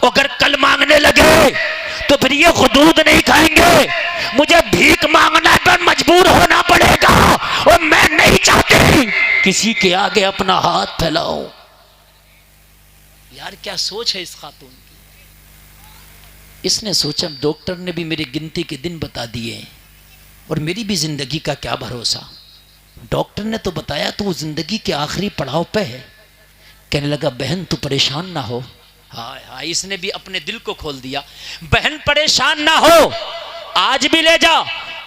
अगर कल मांगने लगे तो फिर ये गुदूद नहीं खाएंगे, मुझे भीख मांगना पर मजबूर होना पड़ेगा, और मैं नहीं चाहती किसी के आगे अपना हाथ फैलाऊं। यार क्या सोच है इस खातून की। इसने सोचा, डॉक्टर ने भी मेरी गिनती के दिन बता दिए और मेरी भी जिंदगी का क्या भरोसा। डॉक्टर ने तो बताया तू जिंदगी के आखिरी पड़ाव पे है। कहने लगा, बहन तू परेशान ना हो। हाय हाय, इसने भी अपने दिल को खोल दिया। बहन परेशान ना हो, आज भी ले जा,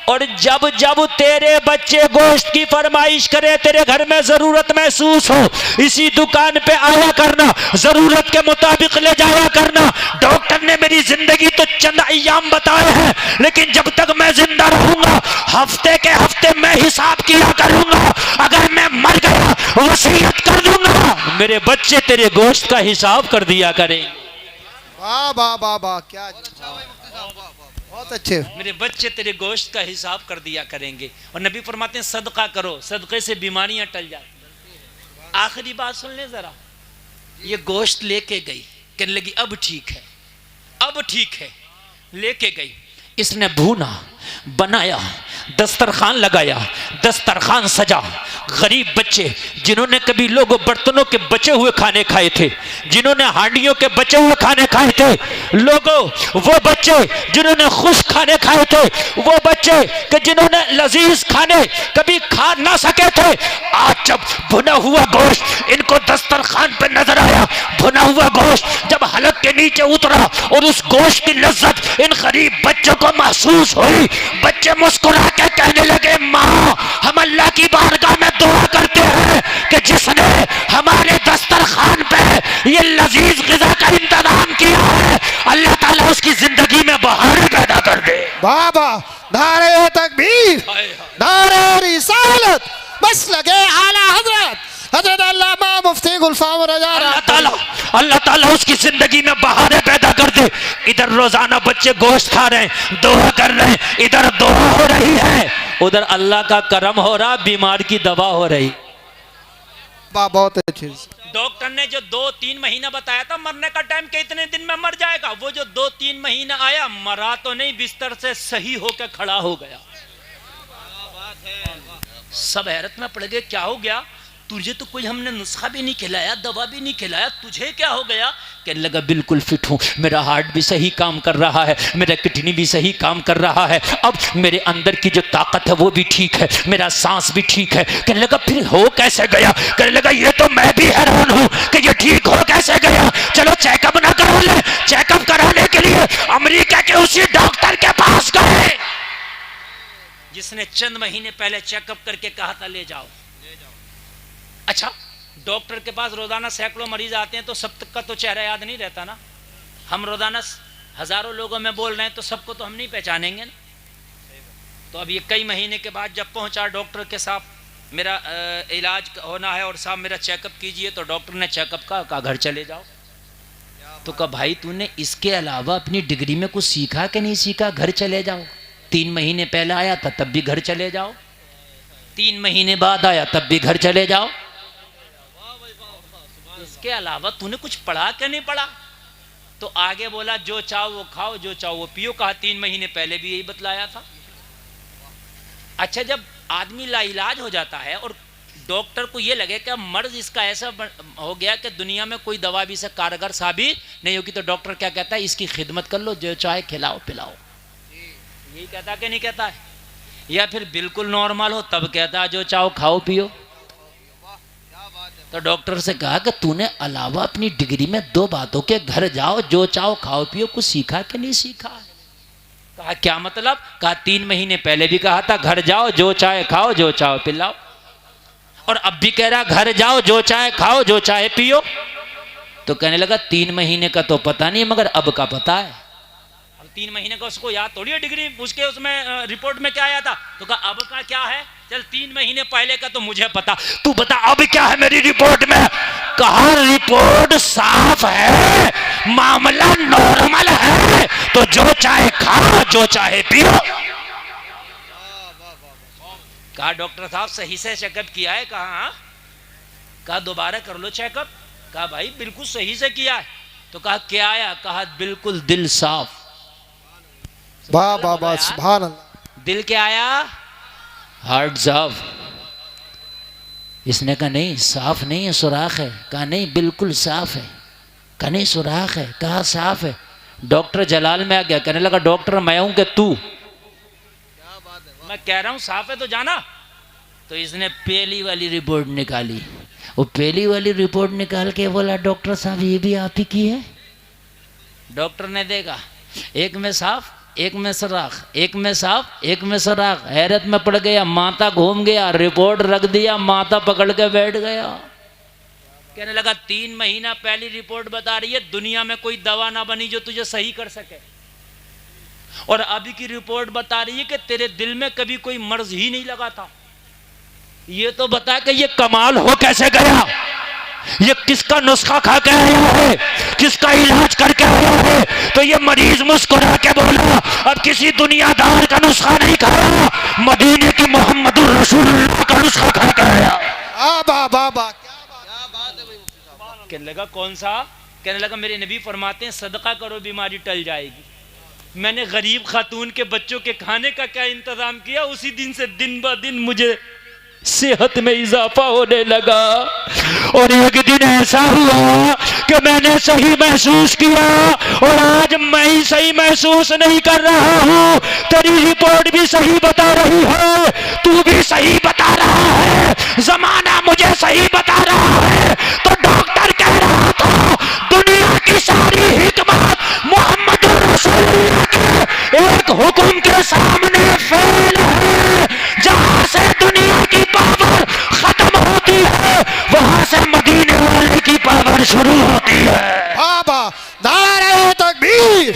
और जब जब तेरे बच्चे गोश्त की फरमाइश करे, तेरे घर में जरूरत महसूस हो, इसी दुकान पे आया करना, जरूरत के मुताबिक ले जाया करना। डॉक्टर ने मेरी जिंदगी तो चंद अय्याम बताए हैं, लेकिन जब तक मैं जिंदा रहूंगा हफ्ते के हफ्ते मैं हिसाब किया करूंगा, अगर मैं मर गया वसीयत कर दूंगा, मेरे बच्चे तेरे गोश्त का हिसाब कर दिया करेंगे। वाह वाह वाह वाह, क्या बहुत अच्छे। मेरे बच्चे तेरे गोश्त का हिसाब कर दिया करेंगे। और नबी फरमाते हैं, सदका करो, सदके से बीमारियां टल जाती। आखिरी बात सुन ले जरा। ये गोश्त लेके गई, कहने लगी अब ठीक है, अब ठीक है। लेके गई, इसने भूना, बनाया, दस्तरखान लगाया, दस्तरखान सजा। गरीब बच्चे जिन्होंने कभी लोगों बर्तनों के बचे हुए खाने खाए थे, जिन्होंने हांडियों के बचे हुए खाने खाए थे, लोगों वो बच्चे जिन्होंने खुश खाने खाए थे, वो बच्चे कि जिन्होंने लजीज खाने कभी खा ना सके थे, आज जब भुना हुआ गोश्त इनको दस्तरखान पे नजर आया, भुना हुआ गोश्त जब हलक के नीचे उतरा और उस गोश्त की लज्जत इन गरीब बच्चों को महसूस हुई, बच्चे मुस्कुरा के कहने लगे, माँ हम अल्लाह की बारगाह में दुआ करते हैं कि जिसने हमारे दस्तरखान पे ये लजीज ग़िज़ा का इंतजाम किया है, अल्लाह ताला उसकी जिंदगी में बहारें पैदा कर दे। बाबा, नारे तकबीर, नारे रिसालत, बस लगे आला हजरत हजरत अल्लामा मुफ्ती गुलफाम रजा। अल्लाह ताला उसकी जिंदगी में बहारें पैदा कर दे। इधर रोजाना बच्चे गोश्त खा रहे हैं, दुआ कर रहे हैं, इधर दुआ हो रही है, उधर अल्लाह का करम हो रहा, बीमार की दवा हो रही। बहुत अच्छे। डॉक्टर ने जो 2-3 महीना बताया था मरने का टाइम के इतने दिन में मर जाएगा, वो जो 2-3 महीना आया, मरा तो नहीं, बिस्तर से सही होकर खड़ा हो गया। सब हैरत में पड़ गए, क्या हो गया? तुझे तो कोई हमने नुस्खा भी नहीं खिलाया, दवा भी नहीं खिलाया, तुझे क्या हो गया? कहने लगा बिल्कुल फिट हूँ, मेरा हार्ट भी सही काम कर रहा है, मेरा किडनी भी सही काम कर रहा है, अब मेरे अंदर की जो ताकत है वो भी ठीक है, मेरा सांस भी ठीक है। कहने लगा फिर हो कैसे गया? कहने लगा ये तो मैं भी हैरान हूँ कि ये ठीक हो कैसे गया। चलो चेकअप ना करा ले। चेकअप कराने के लिए अमेरिका के उसी डॉक्टर के पास गए जिसने चंद महीने पहले चेकअप करके कहा था ले जाओ। अच्छा, डॉक्टर के पास रोजाना सैकड़ों मरीज आते हैं तो सब तक का तो चेहरा याद नहीं रहता ना। हम रोजाना हजारों लोगों में बोल रहे हैं तो सबको तो हम नहीं पहचानेंगे ना। तो अब ये कई महीने के बाद जब पहुंचा डॉक्टर के साथ मेरा इलाज होना है और साहब मेरा चेकअप कीजिए, तो डॉक्टर ने चेकअप कहा घर चले जाओ। तो कहा भाई तूने इसके अलावा अपनी डिग्री में कुछ सीखा कि नहीं सीखा? घर चले जाओ। 3 महीने पहले आया था तब भी घर चले जाओ, 3 महीने बाद आया तब भी घर चले जाओ। इसके अलावा तूने कुछ पढ़ा क्या नहीं पढ़ा? तो आगे बोला जो चाहो वो खाओ, जो चाहो वो पियो। कहा 3 महीने पहले भी यही बतलाया था। अच्छा, जब आदमी लाइलाज हो जाता है और डॉक्टर को ये लगे कि मर्ज इसका ऐसा हो गया कि दुनिया में कोई दवा भी से कारगर साबित नहीं होगी, तो डॉक्टर क्या कहता है? इसकी खिदमत कर लो, जो चाहे खिलाओ पिलाओ। यही कहता कि नहीं कहता है? या फिर बिल्कुल नॉर्मल हो तब कहता है जो चाहो खाओ पियो। तो डॉक्टर से कहा कि तूने अलावा अपनी डिग्री में 2 बातों के घर जाओ, जो चाहो खाओ पियो, कुछ सीखा कि नहीं सीखा? कहा क्या मतलब? कहा 3 महीने पहले भी कहा था घर जाओ, जो चाहे खाओ, जो चाहो पिलाओ, और अब भी कह रहा घर जाओ, जो चाहे खाओ, जो चाहे पियो। तो कहने लगा 3 महीने का तो पता नहीं मगर अब का पता है। अब 3 महीने का उसको याद थोड़ी है डिग्री, उसके उसमें रिपोर्ट में क्या आया था? तो कहा अब का क्या है? चल 3 महीने पहले का तो मुझे पता, तू बता अब क्या है मेरी रिपोर्ट में? कहा रिपोर्ट साफ है, मामला नॉर्मल है, तो जो चाहे खाओ, जो चाहे पियो। कहा डॉक्टर साहब सही से चेकअप किया है? कहा दोबारा कर लो चेकअप। कहा भाई बिल्कुल सही से किया है। तो कहा क्या आया? कहा बिल्कुल दिल साफ। वाह वाह वाह, सुभान अल्लाह। दिल क्या आया? हार्ट साफ। इसने कहा नहीं साफ नहीं है, सुराख है। कहा नहीं बिल्कुल साफ है। कहा नहीं सुराख है। कहा साफ है। डॉक्टर जलाल में आ गया, कहने लगा डॉक्टर मैं हूं कि तू? मैं कह रहा हूं साफ है तो जाना। तो इसने पहली वाली रिपोर्ट निकाली। वो पहली वाली रिपोर्ट निकाल के बोला डॉक्टर साहब ये भी आप ही की है। डॉक्टर ने देखा, एक में साफ, एक में सुराख, एक में साफ, एक में सुराख। हैरत में पड़ गया, माथा घूम गया, रिपोर्ट रख दिया, माथा पकड़ के बैठ गया। कहने लगा 3 महीना पहली रिपोर्ट बता रही है दुनिया में कोई दवा ना बनी जो तुझे सही कर सके, और अभी की रिपोर्ट बता रही है कि तेरे दिल में कभी कोई मर्ज ही नहीं लगा था। ये तो बता कि ये कमाल हो कैसे गया? ये किसका नुस्खा खा के आया है, किसका इलाज करके आया है? तो ये मरीज मुस्कुरा के बोला अब किसी दुनियादार का नुस्खा नहीं खाया, मदीने की मोहम्मद रसूलुल्लाह का नुस्खा खा के आया। कहने लगा कौन सा? कहने लगा मेरे नबी फरमाते हैं सदका करो बीमारी टल जाएगी। मैंने गरीब खातून के बच्चों के खाने का क्या इंतजाम किया, उसी दिन से दिन ब दिन मुझे सेहत में इजाफा होने लगा। और एक दिन ऐसा हुआ कि मैंने सही महसूस किया, और आज मैं ही सही महसूस नहीं कर रहा हूँ, तेरी रिपोर्ट भी सही बता रही है, तू भी सही बता रहा है, जमाना मुझे सही बता रहा है। तो डॉक्टर कह रहा था दुनिया की सारी हिकमत मोहम्मद रसूलुल्लाह के एक हुक्म के सामने फेल है। जहां से दुनिया की पावर खत्म होती है वहां से मदीने वाले की पावर शुरू होती है। बाबा नारे तकबीर,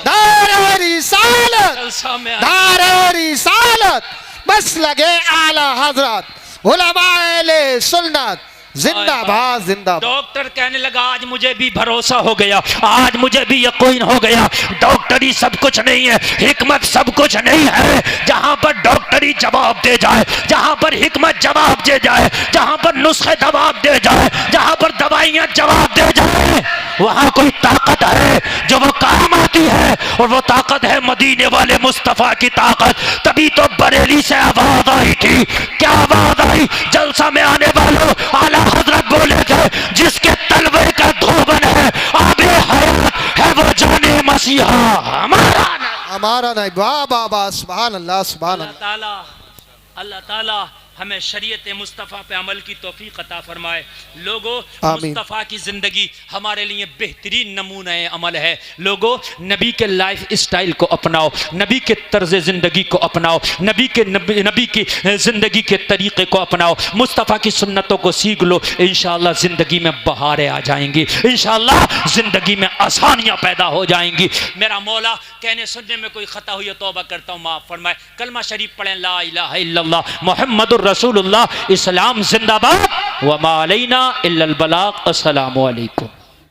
नारे रिसालत, नारे रिसालत, बस लगे आला हजरत उलमाए सुन्नत जिंदाबाद जिंदाबाद। डॉक्टर कहने लगा आज मुझे भी भरोसा हो गया, आज मुझे भी यकीन हो गया, डॉक्टरी सब कुछ नहीं है, हिकमत सब कुछ नहीं है। जहां पर डॉक्टरी जवाब दे जाए, जहां पर हिकमत जवाब दे जाए, जहां पर नुस्खे जवाब दे जाए, जहां पर दवाइयां जवाब दे जाए, वहां कोई ताकत है जो वो काम आती है, और वो ताकत है मदीने वाले मुस्तफ़ा की ताकत। तभी तो बरेली से आवाज आई थी। क्या आवाज आई? जलसा में आने वालों, आला हजरत बोले थे जिसके तलवे का धोबन है आबे हयात है वो जाने मसीहा हमारा नहीं। वाह वाह वाह, सुभान अल्लाह सुभान अल्लाह। अल्लाह ताला हमें शरीयत मुस्तफ़ा पे अमल की तौफीक अता फरमाए। लोगों, आमीन। मुस्तफ़ा की ज़िंदगी हमारे लिए बेहतरीन नमूना अमल है। लोगों, नबी के लाइफ स्टाइल को अपनाओ, नबी के तर्ज ज़िंदगी को अपनाओ, नबी की ज़िंदगी के तरीक़े को अपनाओ, मुस्तफ़ा की सुन्नतों को सीख लो। इंशाअल्लाह ज़िंदगी में बहारें आ जाएंगी, इंशाअल्लाह ज़िंदगी में आसानियाँ पैदा हो जाएंगी। मेरा मौला, कहने सुनने में कोई ख़ता हुई है तौबा करता हूँ, माफ़ फरमाए। कलमा शरीफ पढ़ें, ला इलाहा इल्लल्लाह मुहम्मदुर रसूलुल्लाह। इस्लाम जिंदाबाद। व मा अलैना इल्लल बलाग। अस्सलामु अलैकुम।